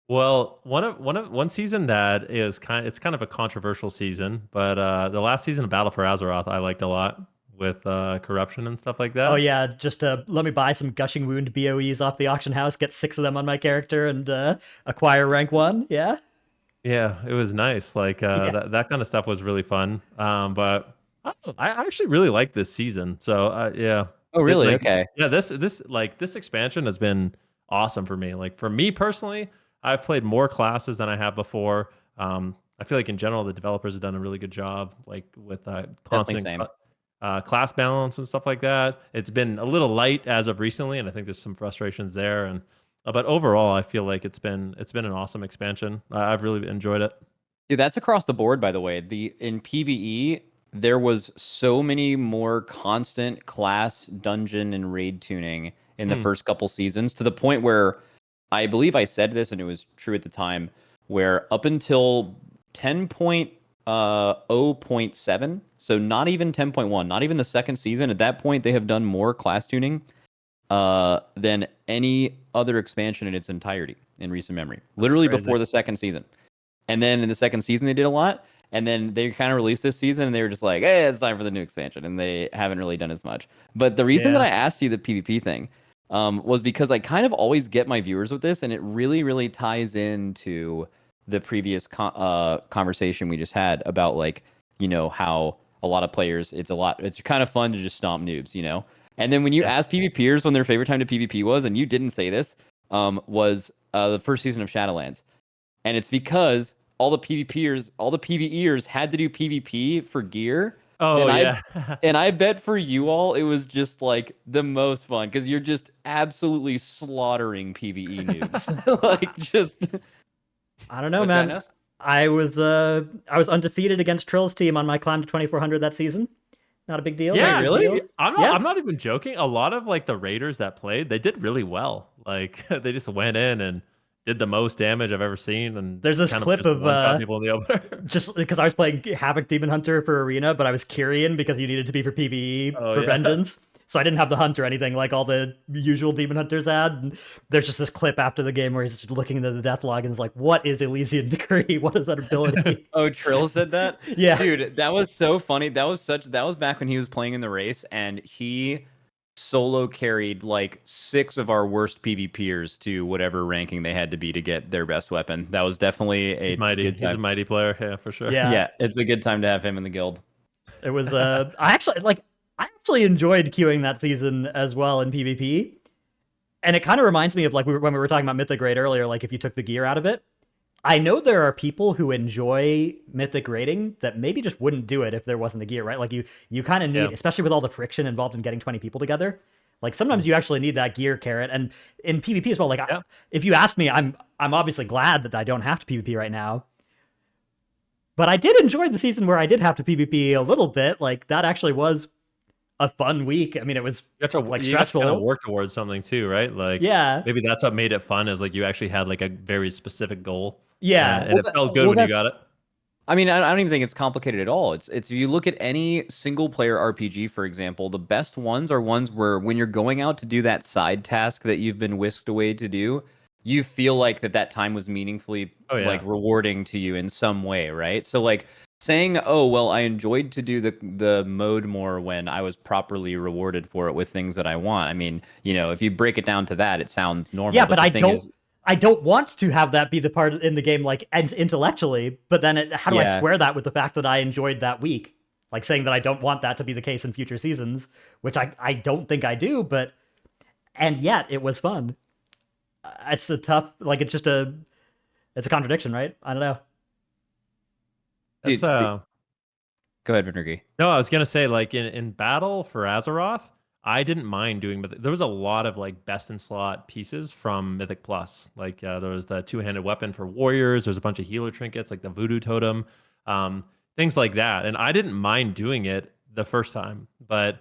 Well, one season that is it's kind of a controversial season, but the last season of Battle for Azeroth I liked a lot, with corruption and stuff like that. Oh yeah, just let me buy some Gushing Wound BOEs off the auction house, get 6 of them on my character, and acquire rank 1. Yeah. Yeah, it was nice. Like that kind of stuff was really fun. But I actually really like this season. So yeah. Oh really? Okay. Yeah, this expansion has been awesome for me. Like, for me personally, I've played more classes than I have before. I feel like in general the developers have done a really good job, like with constant class balance and stuff like that. It's been a little light as of recently, and I think there's some frustrations there. And but overall, I feel like it's been an awesome expansion. I've really enjoyed it. Dude, that's across the board, by the way. In PvE, there was so many more constant class, dungeon, and raid tuning in the first couple seasons, to the point where I believe I said this, and it was true at the time, where up until 10.0.7, so not even 10.1, not even the second season, at that point they have done more class tuning than any other expansion in its entirety in recent memory. Literally before the second season. And then in the second season they did a lot, and then they kind of released this season and they were just like, hey, it's time for the new expansion, and they haven't really done as much. But the reason that I asked you the PvP thing was because I kind of always get my viewers with this, and it really, really ties into the previous conversation we just had about, like, how a lot of players, it's kind of fun to just stomp noobs, And then when you ask PvPers when their favorite time to PvP was, and you didn't say this, was the first season of Shadowlands. And it's because all the PvErs had to do PvP for gear. Oh, and and I bet for you all, it was just like the most fun, because you're just absolutely slaughtering PvE noobs. Like, just... I don't know, man. I was undefeated against Trill's team on my climb to 2400 that season. Not a big deal. Yeah, really? I'm not even joking. A lot of like the raiders that played, they did really well. Like, they just went in and did the most damage I've ever seen. And there's this clip of people in the opener. Just because I was playing Havoc Demon Hunter for Arena, but I was Kyrian because you needed to be for PvE for Vengeance. So I didn't have the hunt or anything like all the usual demon hunters had. And there's just this clip after the game where he's just looking into the death log and is like, what is Elysian Decree? What is that ability? Oh, Trill said that? Yeah. Dude, that was so funny. That was back when he was playing in the race, and he solo carried like 6 of our worst PvPers to whatever ranking they had to be to get their best weapon. That was definitely He's mighty. He's a mighty player, yeah, for sure. Yeah, it's a good time to have him in the guild. It was I actually enjoyed queuing that season as well in PvP. And it kind of reminds me of like when we were talking about Mythic raid earlier, like if you took the gear out of it, I know there are people who enjoy Mythic raiding that maybe just wouldn't do it if there wasn't a gear, right? Like you kind of need, especially with all the friction involved in getting 20 people together. Like sometimes you actually need that gear carrot, and in PvP as well. Like if you ask me, I'm obviously glad that I don't have to PvP right now. But I did enjoy the season where I did have to PvP a little bit. Like that actually was a fun week. I mean, it was like stressful. You have to work towards something too, right? Like maybe that's what made it fun. Is like you actually had like a very specific goal. Yeah, and it felt good when you got it. I mean, I don't even think it's complicated at all. It's if you look at any single player RPG, for example, the best ones are ones where when you're going out to do that side task that you've been whisked away to do, you feel like that time was meaningfully like rewarding to you in some way, right? So like saying, "Oh, well, I enjoyed to do the mode more when I was properly rewarded for it with things that I want." I mean, you know, if you break it down to that, it sounds normal. Yeah, but I don't want to have that be the part in the game, like, and intellectually, but then how do I square that with the fact that I enjoyed that week? Like saying that I don't want that to be the case in future seasons, which I don't think I do, and yet it was fun. It's a tough, like, it's a contradiction, right? I don't know. That's, go ahead, Venruki. No, I was going to say, like, in battle for Azeroth, I didn't mind doing, but there was a lot of like best in slot pieces from Mythic Plus. Like there was the two-handed weapon for warriors. There's a bunch of healer trinkets like the voodoo totem, things like that. And I didn't mind doing it the first time, but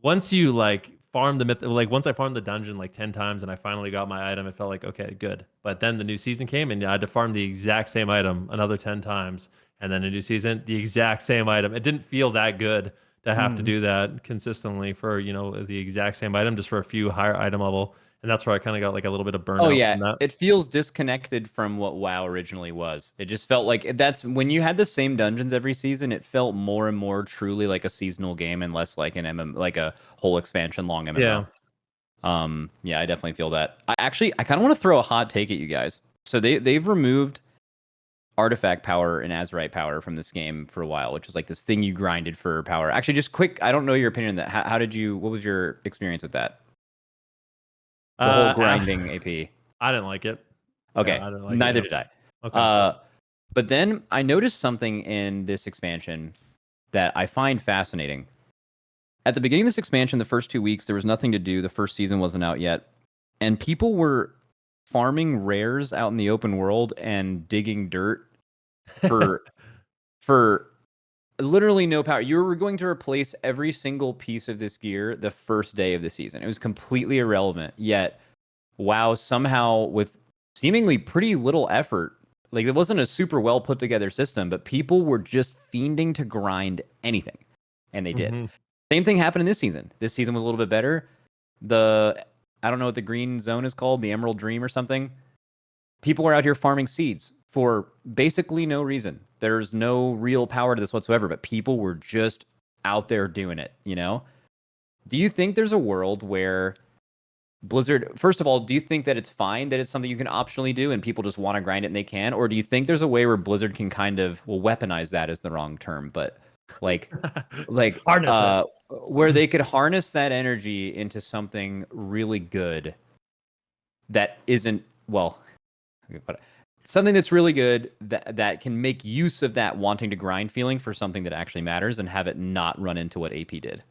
once you like farm once I farmed the dungeon like 10 times and I finally got my item, it felt like, okay, good. But then the new season came and I had to farm the exact same item another 10 times. And then a new season, the exact same item. It didn't feel that good to have to do that consistently for, you know, the exact same item, just for a few higher item level. And that's where I kind of got like a little bit of burnout. Oh yeah, it feels disconnected from what WoW originally was. It just felt like that's when you had the same dungeons every season. It felt more and more truly like a seasonal game and less like an like a whole expansion long MMO. Yeah, I definitely feel that. I kind of want to throw a hot take at you guys. So they've removed artifact power and Azerite power from this game for a while, which is like this thing you grinded for power. Actually, just quick, I don't know your opinion on that. What was your experience with that? The whole grinding AP. I didn't like it. Okay, yeah, neither did I. Okay. But then I noticed something in this expansion that I find fascinating. At the beginning of this expansion, the first 2 weeks, there was nothing to do. The first season wasn't out yet. And people were farming rares out in the open world and digging dirt for literally no power. You were going to replace every single piece of this gear the first day of the season. It was completely irrelevant. Yet, WoW somehow, with seemingly pretty little effort, like it wasn't a super well put together system, but people were just fiending to grind anything, and they did. Same thing happened in this season. This season was a little bit better. I don't know what the green zone is called, the Emerald Dream or something. People are out here farming seeds for basically no reason. There's no real power to this whatsoever, but people were just out there doing it, you know? Do you think there's a world where Blizzard, first of all, do you think that it's fine that it's something you can optionally do and people just want to grind it and they can? Or do you think there's a way where Blizzard can kind of, well, weaponize that is the wrong term, but like harness where they could harness that energy into something really good that isn't, well, something that's really good that can make use of that wanting to grind feeling for something that actually matters and have it not run into what AP did?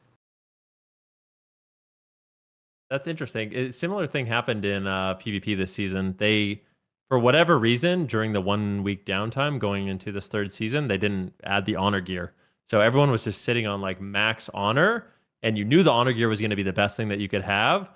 That's interesting. A similar thing happened in PvP this season. They, for whatever reason, during the 1 week downtime going into this third season, they didn't add the honor gear. So everyone was just sitting on like max honor, and you knew the honor gear was going to be the best thing that you could have.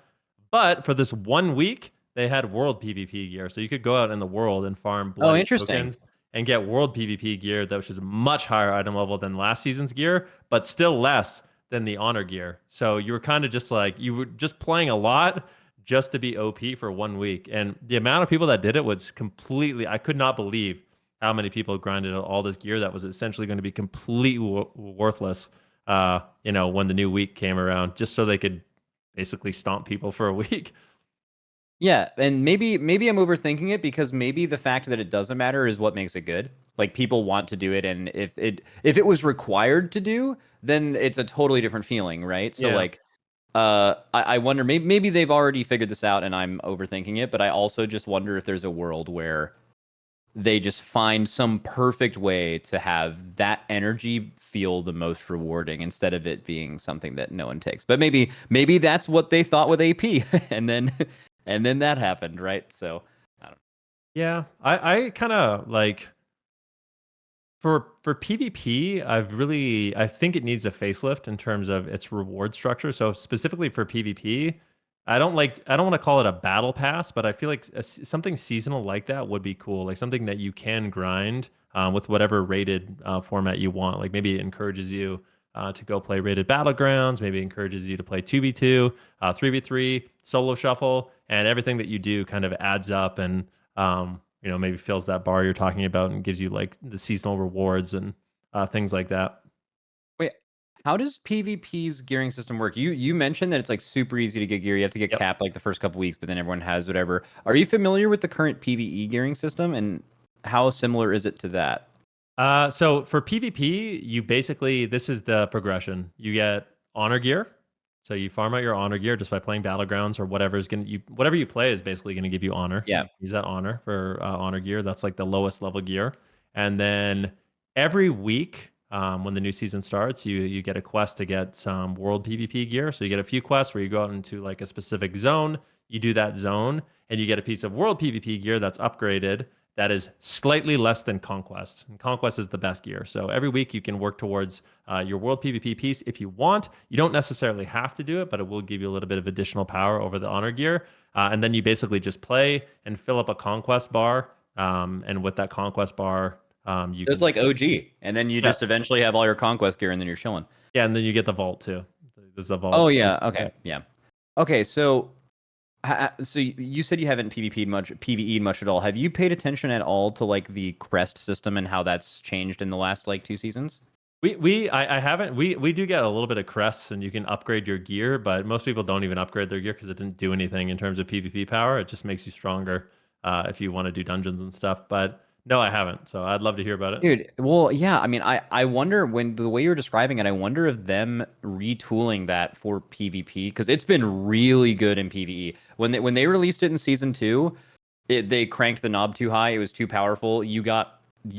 But for this 1 week, they had world PvP gear. So you could go out in the world and farm bloody tokens and get world PvP gear, which is a much higher item level than last season's gear, but still less than the honor gear. So you were kind of just like, you were just playing a lot just to be OP for 1 week. And the amount of people that did it was completely, I could not believe how many people grinded all this gear that was essentially going to be completely worthless, you know, when the new week came around, just so they could basically stomp people for a week. Yeah, and maybe I'm overthinking it, because maybe the fact that it doesn't matter is what makes it good. Like, people want to do it, and if it was required to do, then it's a totally different feeling, right? So like, I wonder, maybe they've already figured this out and I'm overthinking it, but I also just wonder if there's a world where they just find some perfect way to have that energy feel the most rewarding instead of it being something that no one takes. But maybe that's what they thought with AP, and then that happened, right? So I don't know. Yeah, I kind of like for PvP, I think it needs a facelift in terms of its reward structure. So specifically for PvP, I don't want to call it a battle pass, but I feel like something seasonal like that would be cool. Like something that you can grind with whatever rated format you want. Like maybe it encourages you to go play rated battlegrounds. Maybe it encourages you to play 2v2, 3v3, solo shuffle, and everything that you do kind of adds up and maybe fills that bar you're talking about and gives you like the seasonal rewards and things like that. Wait, how does PvP's gearing system work? You mentioned that it's like super easy to get gear. You have to get capped like the first couple weeks, but then everyone has whatever. Are you familiar with the current PvE gearing system, and how similar is it to that? So for PvP, you basically, this is the progression. You get honor gear. So you farm out your honor gear just by playing battlegrounds or whatever you play is basically going to give you honor. Yeah. Use that honor for honor gear. That's like the lowest level gear. And then every week when the new season starts, you get a quest to get some world PvP gear. So you get a few quests where you go out into like a specific zone. You do that zone and you get a piece of world PvP gear that's upgraded that is slightly less than Conquest. And Conquest is the best gear. So every week you can work towards your world PvP piece if you want. You don't necessarily have to do it, but it will give you a little bit of additional power over the honor gear. And then you basically just play and fill up a Conquest bar. And with that Conquest bar, it's like OG. And then you just eventually have all your Conquest gear and then you're chilling. Yeah, and then you get the vault too. There's the vault. Oh, yeah. Okay. Yeah. Okay, so you said you haven't PvE'd much at all. Have you paid attention at all to like the crest system and how that's changed in the last like 2 seasons? I haven't. We do get a little bit of crests and you can upgrade your gear, but most people don't even upgrade their gear because it didn't do anything in terms of PvP power. It just makes you stronger if you want to do dungeons and stuff. But no, I haven't. So I'd love to hear about it. Dude, well, yeah. I mean, I wonder when the way you're describing it, I wonder if them retooling that for PvP, because it's been really good in PvE. When they released it in season 2, they cranked the knob too high. It was too powerful.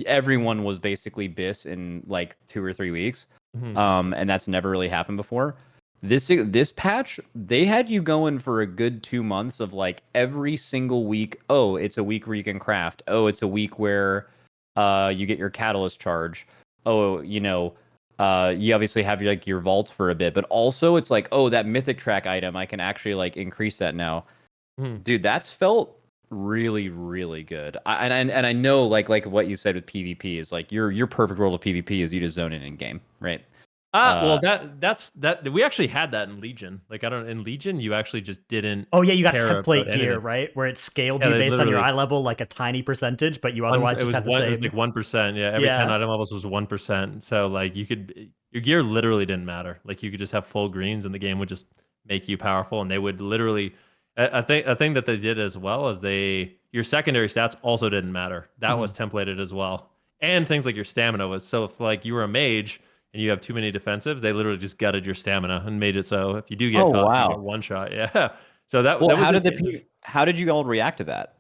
Everyone was basically BIS in like 2 or 3 weeks. Mm-hmm. And that's never really happened before. This patch, they had you going for a good 2 months of like every single week. Oh, it's a week where you can craft. Oh, it's a week where you get your catalyst charge. Oh, you obviously have your vaults for a bit, but also it's like, oh, that mythic track item, I can actually like increase that now. Dude, that's felt really, really good. I know like what you said with PvP is like your perfect world of PvP is you just zone in game, right? Well, that's we actually had that in Legion. Like in Legion, you actually just didn't. Oh yeah, you got care template about gear, anything. right? Where it scaled you based on your eye level, like a tiny percentage, but you otherwise just had the same. It was like 1%. Yeah, every 10 item levels was 1%. So like your gear literally didn't matter. Like you could just have full greens, and the game would just make you powerful, and they would literally. A thing that they did as well is your secondary stats also didn't matter. That was templated as well, and things like your stamina was. So if like you were a mage and you have too many defensives, they literally just gutted your stamina and made it so if you do get caught, you get one shot. Yeah. So that was how did you all react to that?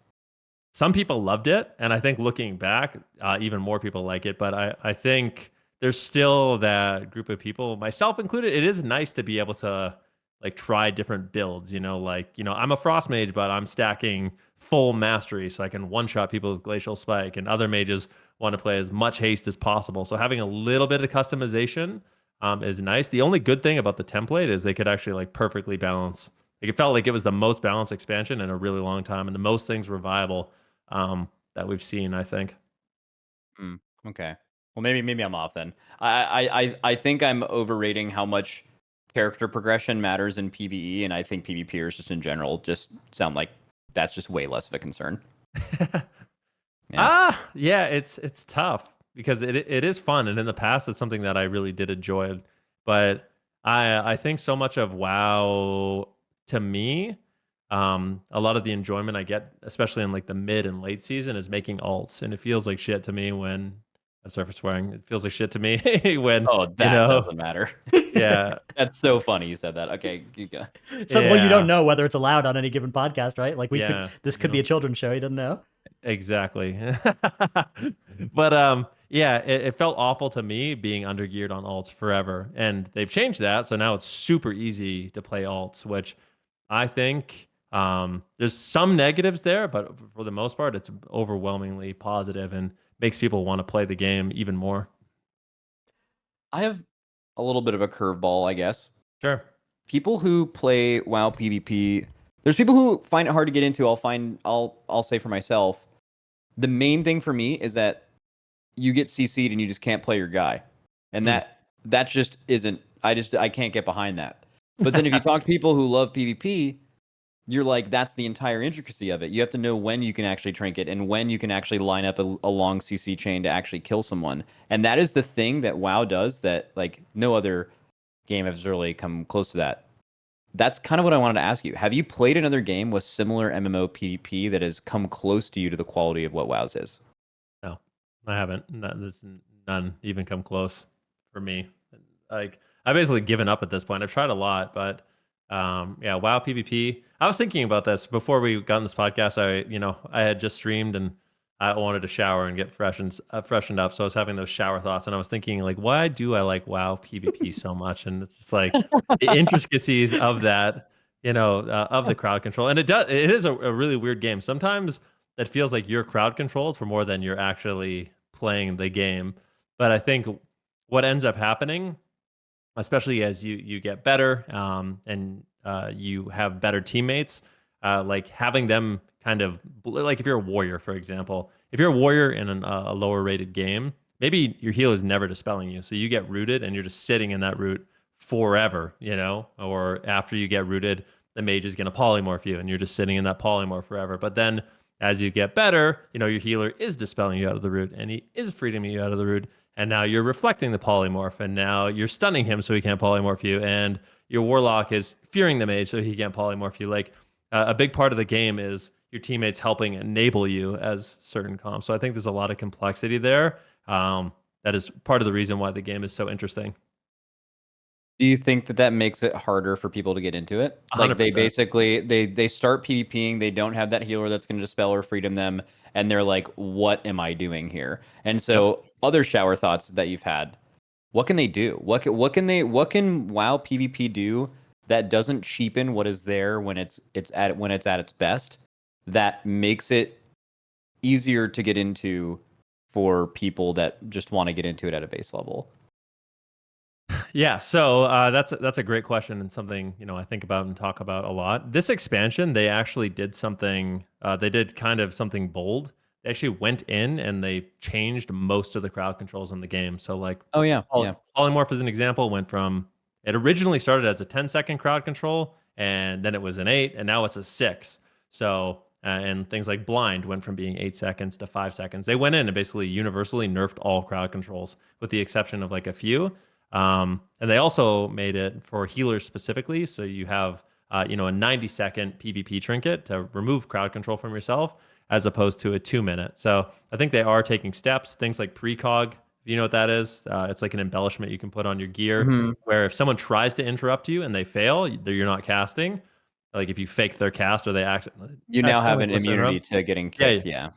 Some people loved it, and I think looking back, even more people like it. But I think there's still that group of people, myself included. It is nice to be able to like try different builds. I'm a frost mage, but I'm stacking full mastery so I can one-shot people with glacial spike, and other mages want to play as much haste as possible. So having a little bit of customization is nice. The only good thing about the template is they could actually like perfectly balance. Like it felt like it was the most balanced expansion in a really long time, and the most things were viable that we've seen, I think. Okay. Well, maybe I'm off then. I think I'm overrating how much character progression matters in PvE, and I think PvPers just in general just sound like that's just way less of a concern. Yeah, it's tough because it is fun, and in the past it's something that I really did enjoy. But I think so much of WoW to me, a lot of the enjoyment I get, especially in like the mid and late season, is making alts, and it feels like shit to me when. I'm sorry for swearing. It feels like shit to me when. Doesn't matter. Yeah, that's so funny you said that. Okay, you go. So well, you don't know whether it's allowed on any given podcast, right? Like this could be a children's show. You didn't know. Exactly. But yeah, it felt awful to me being undergeared on alts forever. And they've changed that, so now it's super easy to play alts, which I think there's some negatives there, but for the most part, it's overwhelmingly positive and makes people want to play the game even more. I have a little bit of a curveball, I guess. Sure. People who play WoW PvP, there's people who find it hard to get into. I'll say for myself, the main thing for me is that you get CC'd and you just can't play your guy. And that just isn't, I can't get behind that. But then if you talk to people who love PvP, you're like, that's the entire intricacy of it. You have to know when you can actually trinket and when you can actually line up a long CC chain to actually kill someone. And that is the thing that WoW does that like no other game has really come close to that. That's kind of what I wanted to ask you. Have you played another game with similar MMO PvP that has come close to you to the quality of what WoW's is? No, I haven't. None even come close for me. Like I've basically given up at this point. I've tried a lot, but yeah, WoW PvP. I was thinking about this before we got on this podcast. I had just streamed and I wanted to shower and get freshened up. So I was having those shower thoughts, and I was thinking like, why do I like WoW PvP so much? And it's just like the intricacies of that, of the crowd control. And it is a really weird game. Sometimes it feels like you're crowd controlled for more than you're actually playing the game. But I think what ends up happening, especially as you get better and you have better teammates, like having them kind of like if you're a warrior, for example, if you're a warrior in a lower rated game, maybe your heal is never dispelling you. So you get rooted and you're just sitting in that root forever, or after you get rooted, the mage is going to polymorph you and you're just sitting in that polymorph forever. But then as you get better, your healer is dispelling you out of the root and he is freeing you out of the root. And now you're reflecting the polymorph, and now you're stunning him so he can't polymorph you, and your warlock is fearing the mage so he can't polymorph you. Like a big part of the game is your teammates helping enable you as certain comps. So I think there's a lot of complexity there. That is part of the reason why the game is so interesting. Do you think that makes it harder for people to get into it? 100%. Like they basically they start PvPing, they don't have that healer that's going to dispel or freedom them, and they're like, "What am I doing here?" And so, other shower thoughts that you've had, what can they do? What can WoW PvP do that doesn't cheapen what is there when it's at its best? That makes it easier to get into for people that just want to get into it at a base level. Yeah, so that's a great question and something I think about and talk about a lot. This expansion, they actually did something. They did kind of something bold. They actually went in and they changed most of the crowd controls in the game. So like, polymorph as an example went from it originally started as a 10-second crowd control, and then it was an 8, and now it's a 6. So and things like blind went from being 8 seconds to 5 seconds. They went in and basically universally nerfed all crowd controls, with the exception of like a few. And they also made it for healers specifically. So you have, a 90-second PvP trinket to remove crowd control from yourself, as opposed to a 2-minute. So I think they are taking steps, things like precog. You know what that is? It's like an embellishment you can put on your gear, where if someone tries to interrupt you and they fail, you're not casting. Like if you fake their cast or they you now have an immunity to getting kicked. Yeah.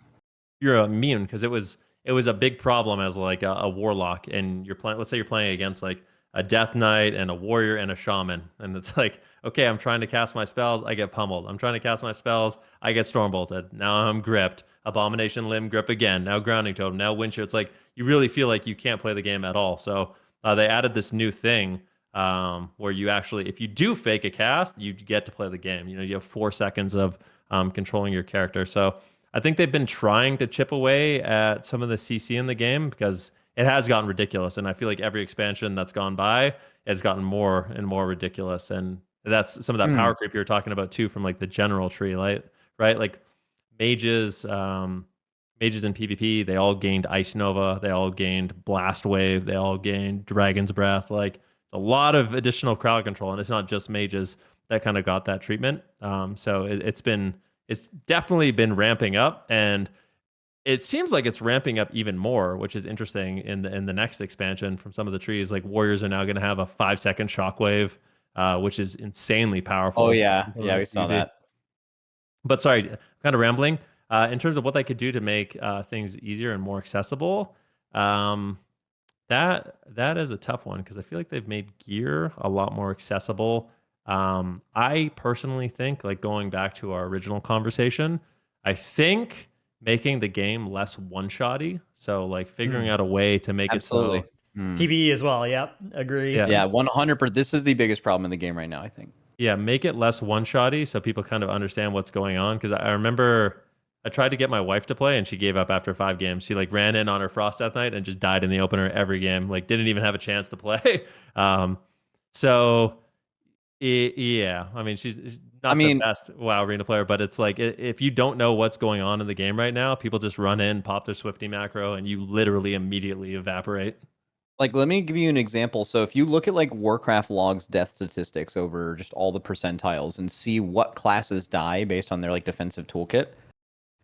You're immune, because it was a big problem as like a warlock, and you're playing. Let's say you're playing against like a death knight and a warrior and a shaman, and it's like, okay, I'm trying to cast my spells, I get pummeled. I'm trying to cast my spells, I get storm bolted. Now I'm gripped. Abomination limb grip again. Now grounding totem. Now wind shear. It's like you really feel like you can't play the game at all. So they added this new thing where you actually, if you do fake a cast, you get to play the game. You have 4 seconds of controlling your character. So I think they've been trying to chip away at some of the CC in the game, because it has gotten ridiculous. And I feel like every expansion that's gone by has gotten more and more ridiculous. And that's some of that power creep you were talking about too, from like the general tree, right? Like mages in PvP, they all gained Ice Nova, they all gained Blast Wave, they all gained Dragon's Breath. Like a lot of additional crowd control, and it's not just mages that kind of got that treatment. So it's definitely been ramping up, and it seems like it's ramping up even more, which is interesting in the next expansion from some of the trees. Like warriors are now going to have a 5-second shockwave, which is insanely powerful. Oh yeah, we saw that. But sorry, kind of rambling. In terms of what they could do to make things easier and more accessible, that is a tough one because I feel like they've made gear a lot more accessible. I personally think, like going back to our original conversation, I think making the game less one-shotty. So like figuring out a way to make Absolutely. it so PvE as well. Yep, agree. Yeah. Yeah, 100%. This is the biggest problem in the game right now, I think. yeah, make it less one-shotty so people kind of understand what's going on. Because I remember I tried to get my wife to play and she gave up after 5 games. She like ran in on her Frost Death Knight and just died in the opener every game. Like didn't even have a chance to play. So yeah, I mean she's not the best WoW arena player, but it's like if you don't know what's going on in the game right now, people just run in, pop their Swifty macro, and you literally immediately evaporate. Like, let me give you an example. So if you look at like Warcraft logs death statistics over just all the percentiles and see what classes die based on their like defensive toolkit,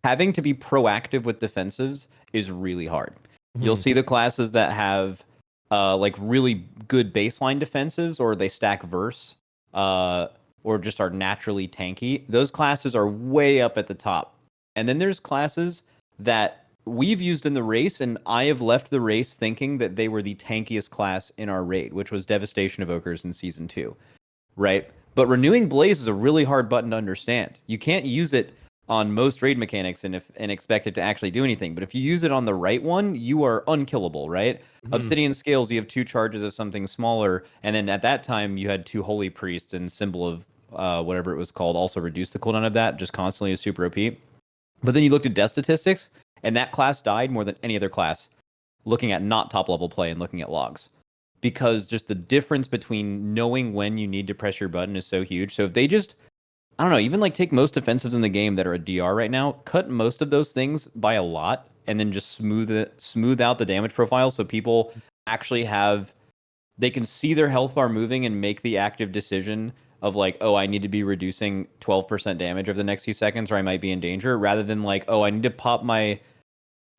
having to be proactive with defensives is really hard. You'll see the classes that have like really good baseline defensives, or they stack verse, or just are naturally tanky. Those classes are way up at the top. And then there's classes that we've used in the race, and I have left the race thinking that they were the tankiest class in our raid, which was Devastation Evokers in Season 2, right? But Renewing Blaze is a really hard button to understand. You can't use it on most raid mechanics and expect it to actually do anything. But if you use it on the right one, you are unkillable, right? Obsidian Scales, you have 2 charges of something smaller, and then at that time you had 2 Holy Priests, and Symbol of whatever it was called also reduced the cooldown of that, just constantly as super OP. But then you looked at death statistics, and that class died more than any other class, looking at not top level play and looking at logs. Because just the difference between knowing when you need to press your button is so huge. So if they just, I don't know, even like take most defensives in the game that are a DR right now, cut most of those things by a lot, and then just smooth out the damage profile so people actually they can see their health bar moving and make the active decision of like, oh, I need to be reducing 12% damage over the next few seconds, or I might be in danger, rather than like, oh, I need to pop my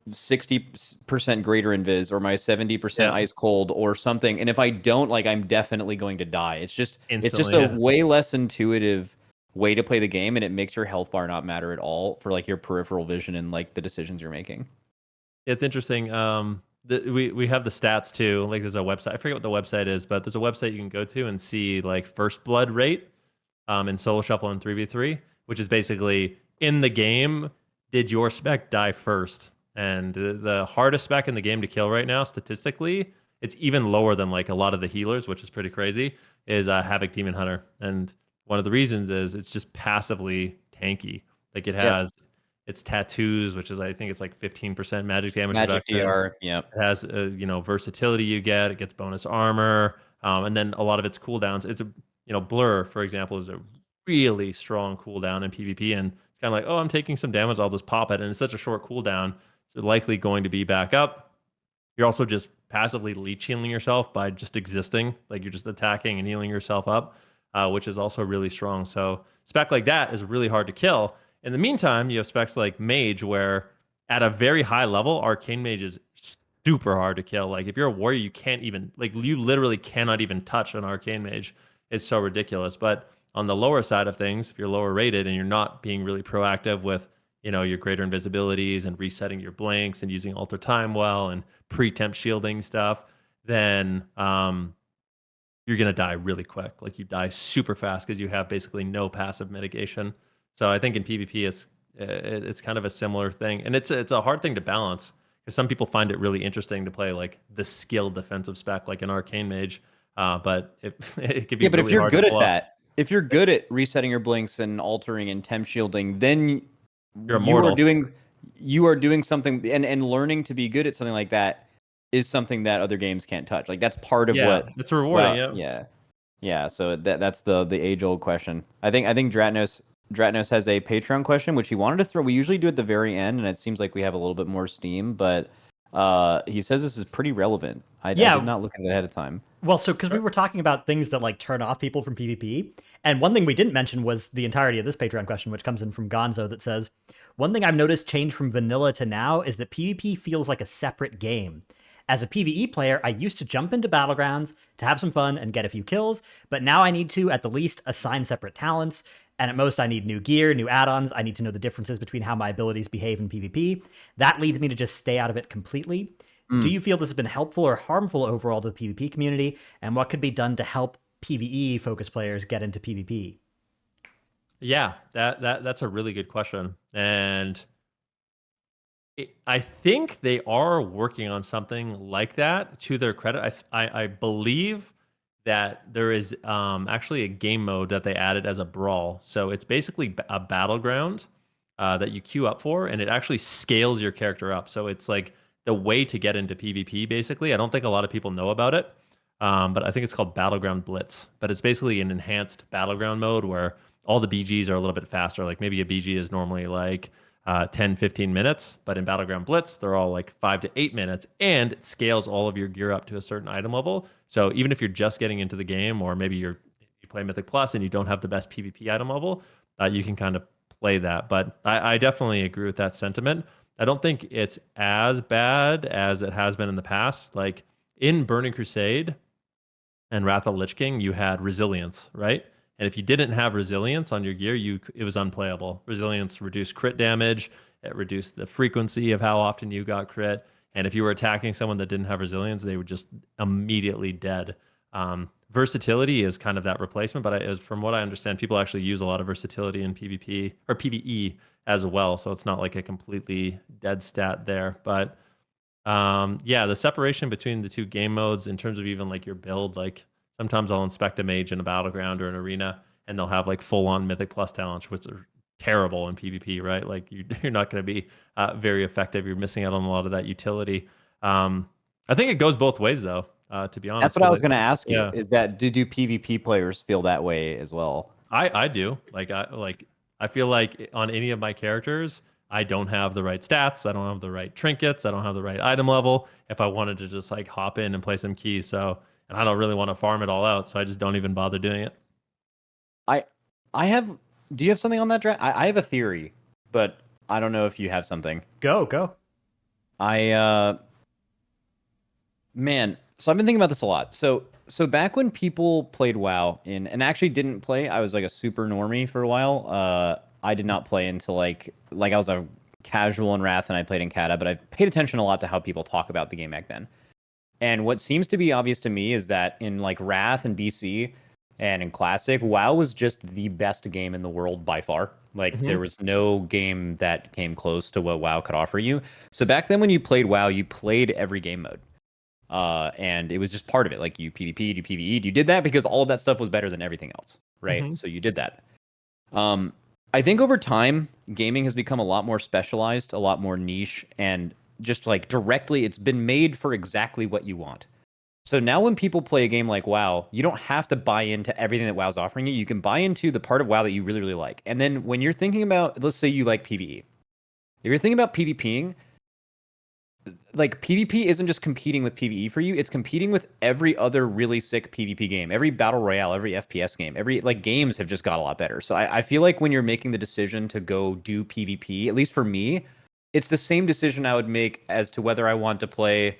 60% greater invis or my 70% ice cold or something. And if I don't, like, I'm definitely going to die. It's just a way less intuitive way to play the game, and it makes your health bar not matter at all for like your peripheral vision and like the decisions you're making. It's interesting. We have the stats too. Like there's a website. I forget what the website is, but there's a website you can go to and see like first blood rate in solo shuffle and 3v3, which is basically in the game, did your spec die first? And the hardest spec in the game to kill right now, statistically, it's even lower than like a lot of the healers, which is pretty crazy, is Havoc Demon Hunter. And one of the reasons is it's just passively tanky. Like it has its tattoos, which is I think it's like 15% magic damage reduction. DR, yeah. It has versatility you get. It gets bonus armor, and then a lot of its cooldowns. It's a Blur, for example, is a really strong cooldown in PvP, and it's kind of like, oh, I'm taking some damage, I'll just pop it, and it's such a short cooldown, so likely going to be back up. You're also just passively leech healing yourself by just existing, like you're just attacking and healing yourself up, which is also really strong. So spec like that is really hard to kill. In the meantime, you have specs like Mage, where at a very high level, Arcane Mage is super hard to kill. Like if you're a warrior, you can't even, like you literally cannot even touch an Arcane Mage. It's so ridiculous. But on the lower side of things, if you're lower rated and you're not being really proactive with, your greater invisibilities and resetting your blinks and using alter time well and pre-temp shielding stuff, then you're going to die really quick. Like you die super fast because you have basically no passive mitigation. So I think in PvP, it's kind of a similar thing. And it's a hard thing to balance because some people find it really interesting to play like the skill defensive spec like an Arcane Mage. But it could be but really if you're hard good to at pull that, if you're good at resetting your blinks and altering and temp shielding, then you're immortal. You are doing something, and learning to be good at something like that is something that other games can't touch. Like that's part of what it's rewarding. Yeah. So that's the age old question. I think Dratnos has a Patreon question which he wanted to throw. We usually do at the very end, and it seems like we have a little bit more steam, but he says this is pretty relevant. I did not look at it ahead of time. Well, so because we were talking about things that like turn off people from PvP, and one thing we didn't mention was the entirety of this Patreon question, which comes in from Gonzo, that says, one thing I've noticed change from vanilla to now is that PvP feels like a separate game. As a PvE player, I used to jump into Battlegrounds to have some fun and get a few kills, but now I need to, at the least, assign separate talents, And at most, I need new gear, new add-ons. I need to know the differences between how my abilities behave in PvP. That leads me to just stay out of it completely. Do you feel this has been helpful or harmful overall to the PvP community? And what could be done to help PvE focused players get into PvP? Yeah, that's a really good question. And I think they are working on something like that. To their credit, I believe that there is actually a game mode that they added as a brawl. So it's basically a battleground that you queue up for, and it actually scales your character up. So it's like the way to get into PvP, basically. I don't think a lot of people know about it, but I think it's called Battleground Blitz. But it's basically an enhanced battleground mode where all the BGs are a little bit faster. Like maybe a BG is normally like 10, 15 minutes, but in Battleground Blitz, they're all like 5 to 8 minutes, and it scales all of your gear up to a certain item level. So even if you're just getting into the game, or maybe you play Mythic Plus and you don't have the best PvP item level, you can kind of play that. But I definitely agree with that sentiment. I don't think it's as bad as it has been in the past. Like in Burning Crusade and Wrath of the Lich King, you had resilience, right? And if you didn't have resilience on your gear, it was unplayable. Resilience reduced crit damage. It reduced the frequency of how often you got crit. And if you were attacking someone that didn't have resilience, they were just immediately dead. Versatility is kind of that replacement, but from what I understand, people actually use a lot of versatility in PvP or PvE as well. So it's not like a completely dead stat there. But yeah, the separation between the two game modes in terms of even like your build, like sometimes I'll inspect a mage in a battleground or an arena, and they'll have like full-on Mythic Plus talents, which are terrible in PvP, right? Like you're not going to be very effective. You're missing out on a lot of that utility. I think it goes both ways, though. To be honest, That's what I was going to ask you. Yeah. Is that do PvP players feel that way as well? I do. I feel like on any of my characters, I don't have the right stats. I don't have the right trinkets. I don't have the right item level. If I wanted to just like hop in and play some keys, and I don't really want to farm it all out, so I just don't even bother doing it. I have. Do you have something on that, Drat? I have a theory, but I don't know if you have something. Go. Man, so I've been thinking about this a lot. So back when people played WoW and actually didn't play, I was like a super normie for a while. I did not play until like I was a casual in Wrath and I played in Kata, but I've paid attention a lot to how people talk about the game back then. And what seems to be obvious to me is that in like Wrath and BC and in Classic, WoW was just the best game in the world by far. Like there was no game that came close to what WoW could offer you. So back then when you played WoW, you played every game mode. And it was just part of it. Like you PvP'd, you PvE'd, you did that because all of that stuff was better than everything else, right? So you did that. I think over time, gaming has become a lot more specialized, a lot more niche, and just like directly, it's been made for exactly what you want. So now when people play a game like WoW, you don't have to buy into everything that WoW's offering you. You can buy into the part of WoW that you really, really like. And then when you're thinking about, let's say you like PvE. If you're thinking about PvPing, like PvP isn't just competing with PvE for you, it's competing with every other really sick PvP game, every battle royale, every FPS game, every like games have just got a lot better. So I feel like when you're making the decision to go do PvP, at least for me, it's the same decision I would make as to whether I want to play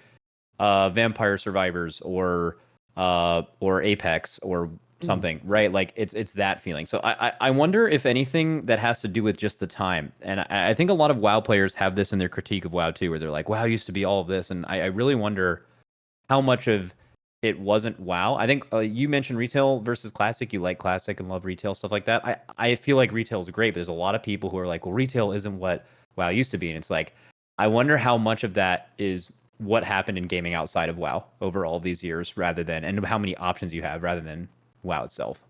Vampire Survivors or Apex or something, right? Like it's that feeling. So I wonder if anything that has to do with just the time. And I think a lot of WoW players have this in their critique of WoW too, where they're like, WoW used to be all of this. And I really wonder how much of it wasn't WoW. I think you mentioned retail versus classic. You like classic and love retail, stuff like that. I feel like retail is great, but there's a lot of people who are like, well, retail isn't what WoW used to be. And it's like, I wonder how much of that is what happened in gaming outside of WoW over all these years rather than, and how many options you have rather than WoW itself.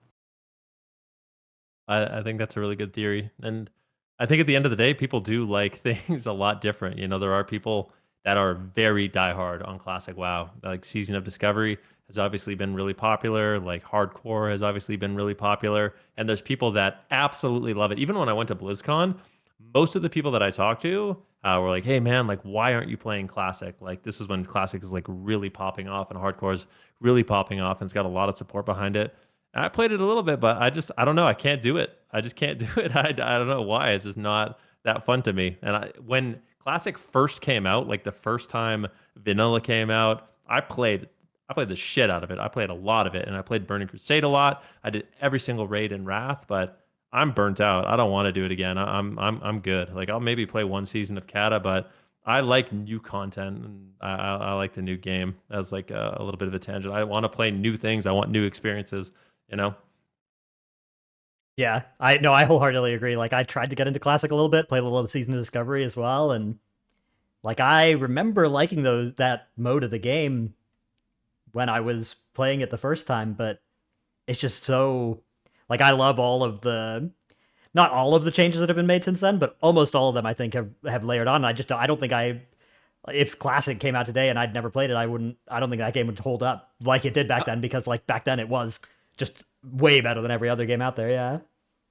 I think that's a really good theory. And I think at the end of the day, people do like things a lot different. You know, there are people that are very diehard on classic WoW. Like Season of Discovery has obviously been really popular. Like Hardcore has obviously been really popular. And there's people that absolutely love it. Even when I went to BlizzCon, most of the people that I talked to were like, hey man, like why aren't you playing classic? Like this is when classic is like really popping off and hardcore is really popping off and it's got a lot of support behind it. And I played it a little bit, but I don't know. I can't do it. I just can't do it. I don't know why. It's just not that fun to me. And when classic first came out, like the first time vanilla came out, I played the shit out of it. I played a lot of it, and I played Burning Crusade a lot. I did every single raid in Wrath, but I'm burnt out. I don't want to do it again. I'm good. Like I'll maybe play one season of Kata, but I like new content and I like the new game. As like a little bit of a tangent. I want to play new things. I want new experiences. You know. Yeah, I wholeheartedly agree. Like I tried to get into Classic a little bit, played a little of the Season of Discovery as well, and like I remember liking that mode of the game when I was playing it the first time, but it's just so like I love all of the not all of the changes that have been made since then, but almost all of them I think have layered on. I don't think if Classic came out today and I'd never played it, I don't think that game would hold up like it did back then, because like back then it was just way better than every other game out there. Yeah.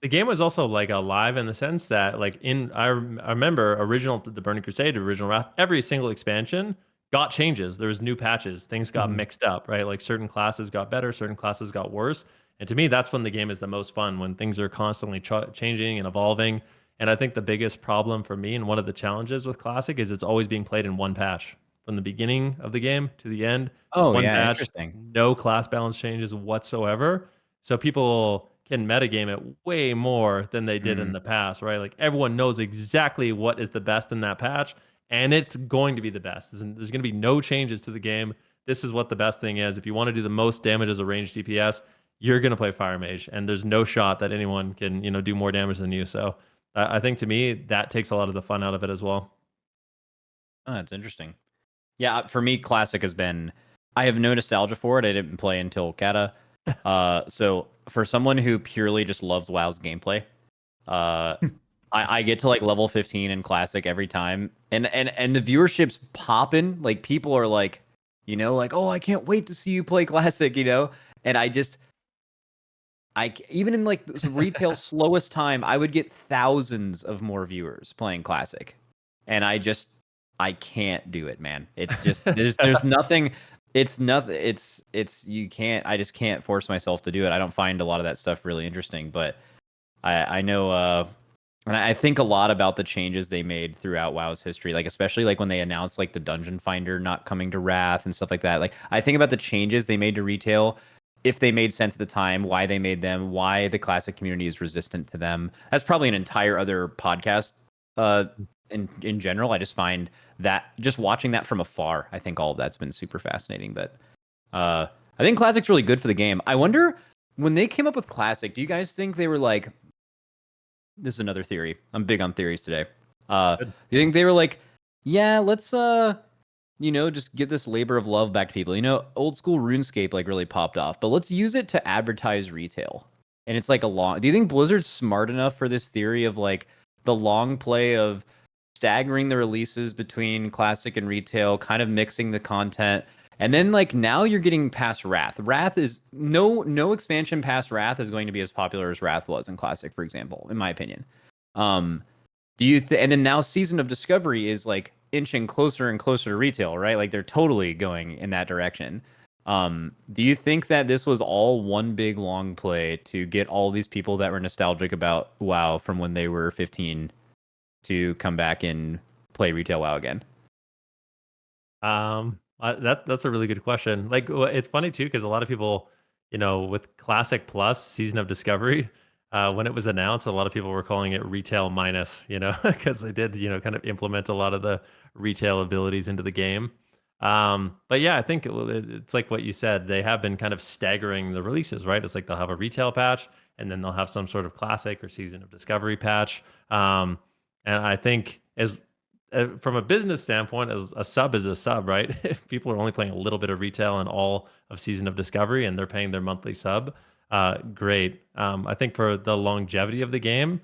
The game was also like alive in the sense that like I remember the Burning Crusade, original Wrath, every single expansion got changes. There was new patches. Things got mixed up, right? Like certain classes got better, certain classes got worse. And to me, that's when the game is the most fun, when things are constantly changing and evolving. And I think the biggest problem for me and one of the challenges with Classic is it's always being played in one patch from the beginning of the game to the end. Oh, one yeah, patch, interesting. no class balance changes whatsoever. So people can metagame it way more than they did in the past, right? Like everyone knows exactly what is the best in that patch, and it's going to be the best. There's going to be no changes to the game. This is what the best thing is. If you want to do the most damage as a ranged DPS, you're going to play Fire Mage, and there's no shot that anyone can, do more damage than you. So I think to me, that takes a lot of the fun out of it as well. Oh, that's interesting. Yeah, for me, Classic has been. I have no nostalgia for it. I didn't play until Kata. So for someone who purely just loves WoW's gameplay, I get to like level 15 in Classic every time, and the viewership's popping. Like people are like, like, oh, I can't wait to see you play Classic, and even in like retail slowest time, I would get thousands of more viewers playing Classic, and I can't do it, man. It's just there's nothing. It's nothing. It's you can't. I just can't force myself to do it. I don't find a lot of that stuff really interesting, but I know. And I think a lot about the changes they made throughout WoW's history, like especially like when they announced like the Dungeon Finder not coming to Wrath and stuff like that. Like I think about the changes they made to retail, if they made sense at the time, why they made them, why the Classic community is resistant to them. That's probably an entire other podcast. In general, I just find that just watching that from afar, I think all of that's been super fascinating. But I think Classic's really good for the game. I wonder when they came up with Classic, do you guys think they were like? This is another theory. I'm big on theories today. Do you think they were like, yeah, let's just give this labor of love back to people. Old school RuneScape like really popped off, but let's use it to advertise retail. And it's like do you think Blizzard's smart enough for this theory of like the long play of staggering the releases between Classic and retail, kind of mixing the content? And then like now you're getting past Wrath. Wrath is no expansion past Wrath is going to be as popular as Wrath was in Classic, for example, in my opinion. Do you and then now Season of Discovery is like inching closer and closer to retail, right? Like they're totally going in that direction. Do you think that this was all one big long play to get all these people that were nostalgic about WoW from when they were 15 to come back and play retail WoW again? That's a really good question. Like it's funny too, because a lot of people, with Classic Plus Season of Discovery, when it was announced, a lot of people were calling it retail minus, because they did, kind of implement a lot of the retail abilities into the game. But yeah, I think it's like what you said. They have been kind of staggering the releases, right? It's like they'll have a retail patch, and then they'll have some sort of Classic or Season of Discovery patch. And I think from a business standpoint, as a sub is a sub, right? If people are only playing a little bit of retail and all of Season of Discovery and they're paying their monthly sub, great. I think for the longevity of the game,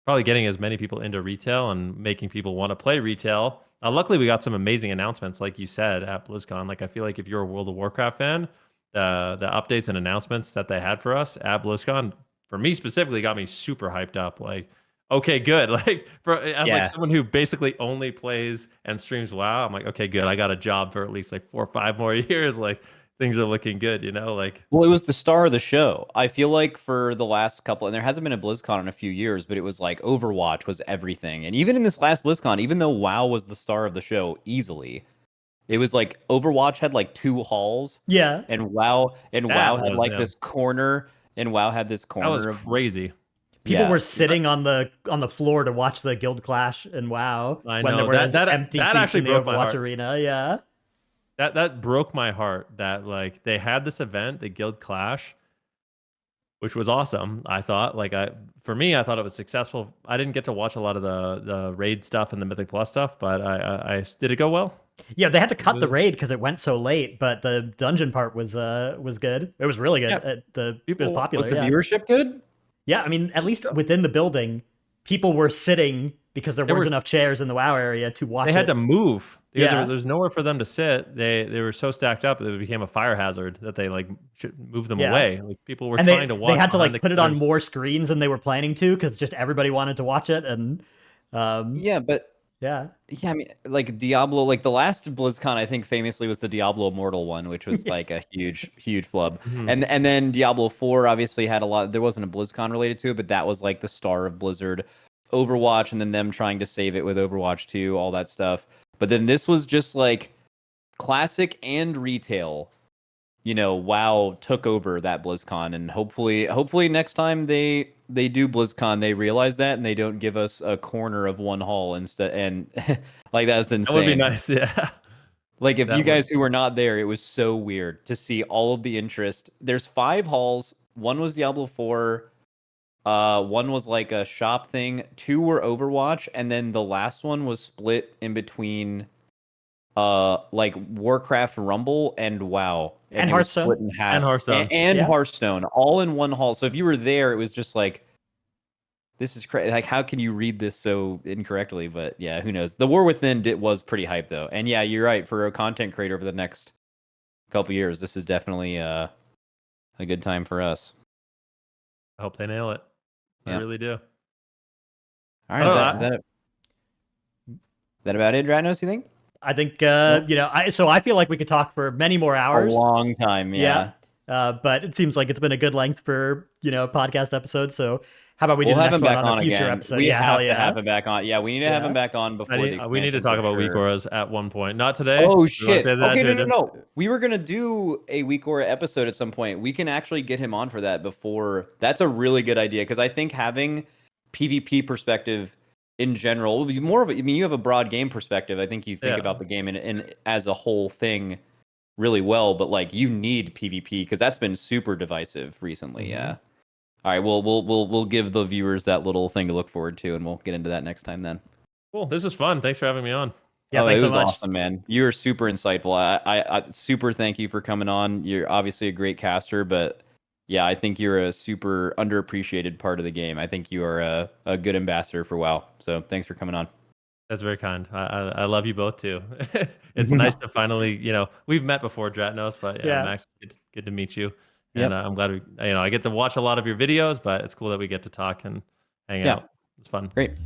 probably getting as many people into retail and making people want to play retail. Luckily, we got some amazing announcements, like you said, at BlizzCon. Like I feel like if you're a World of Warcraft fan, the updates and announcements that they had for us at BlizzCon, for me specifically, got me super hyped up. Like, okay, good. Like like someone who basically only plays and streams WoW, I'm like, okay, good. I got a job for at least like 4 or 5 more years. Like things are looking good, like. Well, it was the star of the show. I feel like for the last couple, and there hasn't been a BlizzCon in a few years, but it was like Overwatch was everything. And even in this last BlizzCon, even though WoW was the star of the show easily, it was like Overwatch had like 2 halls. Yeah. And WoW had like this corner. And WoW had this corner. That was crazy. People Yeah. were sitting on the floor to watch the guild clash in WoW I when know. there were That empty seats actually in the broke my Overwatch heart. arena. Yeah. That broke my heart that like they had this event, the Guild Clash, which was awesome. I thought for me, I thought it was successful. I didn't get to watch a lot of the raid stuff and the Mythic Plus stuff, but I did it go well? Yeah, they had to cut the raid because it went so late, but the dungeon part was good. It was really good. Yeah. It was popular. Was the yeah. viewership good? Yeah, I mean, at least within the building, people were sitting because there weren't enough chairs in the WoW area to watch. They had to move because Yeah. there's nowhere for them to sit. They were so stacked up that it became a fire hazard that they like moved them away. Like people were trying to watch. They had to like put it on cameras. more screens than they were planning to because just everybody wanted to watch it. And Yeah, but yeah, I mean, like Diablo, like the last BlizzCon, I think famously was the Diablo Immortal one, which was like a huge flub. Mhm. And then Diablo 4 obviously had a lot. There wasn't a BlizzCon related to it, but that was like the star of Blizzard. Overwatch, and then them trying to save it with Overwatch 2, all that stuff. But then this was just like classic and retail. You know, WoW took over that BlizzCon, and hopefully next time they do BlizzCon, they realize that and they don't give us a corner of one hall instead. And like that's insane. That would be nice, yeah. Like if That you guys who were not there, it was so weird to see all of the interest. There's 5 halls. One was Diablo 4. One was like a shop thing. 2 were Overwatch, and then the last one was split in between like Warcraft Rumble and WoW. And it was Hearthstone. split in half. And Hearthstone. And Yeah. Hearthstone, all in one hall. So if you were there, it was just like, this is crazy. Like, how can you read this so incorrectly? But yeah, who knows? The War Within was pretty hype though. And yeah, you're right. For a content creator over the next couple years, this is definitely a good time for us. I hope they nail it. I really do. All right, is that about it, Dratnos, you think? I think you know, I feel like we could talk for many more hours. A long time, yeah. But it seems like it's been a good length for, you know, podcast episodes. So how about we do the have next him one back on a future again. episode? We have to yeah. have him back on. Yeah, we need to have him back on before the We need to expansion talk for about sure. PvErs at one point. Not today. Oh We won't shit! say that, Okay, dude. no. We were gonna do a Weekora episode at some point. We can actually get him on for that before. That's a really good idea because I think having PvP perspective in general will be more of a. I mean, you have a broad game perspective. I think you think about the game and as a whole thing really well, but like you need PvP because that's been super divisive recently. Mm-hmm. Yeah. All right, we'll give the viewers that little thing to look forward to, and we'll get into that next time then. Cool. This is fun. Thanks for having me on. Yeah, it thanks was so much. awesome, man. You were super insightful. I super thank you for coming on. You're obviously a great caster, but yeah, I think you're a super underappreciated part of the game. I think you are a good ambassador for WoW. So thanks for coming on. That's very kind. I love you both too. It's nice to finally, you know, we've met before, Dratnos, but yeah, Max, good to meet you. And I'm glad I get to watch a lot of your videos, but it's cool that we get to talk and hang out. It's fun. Great.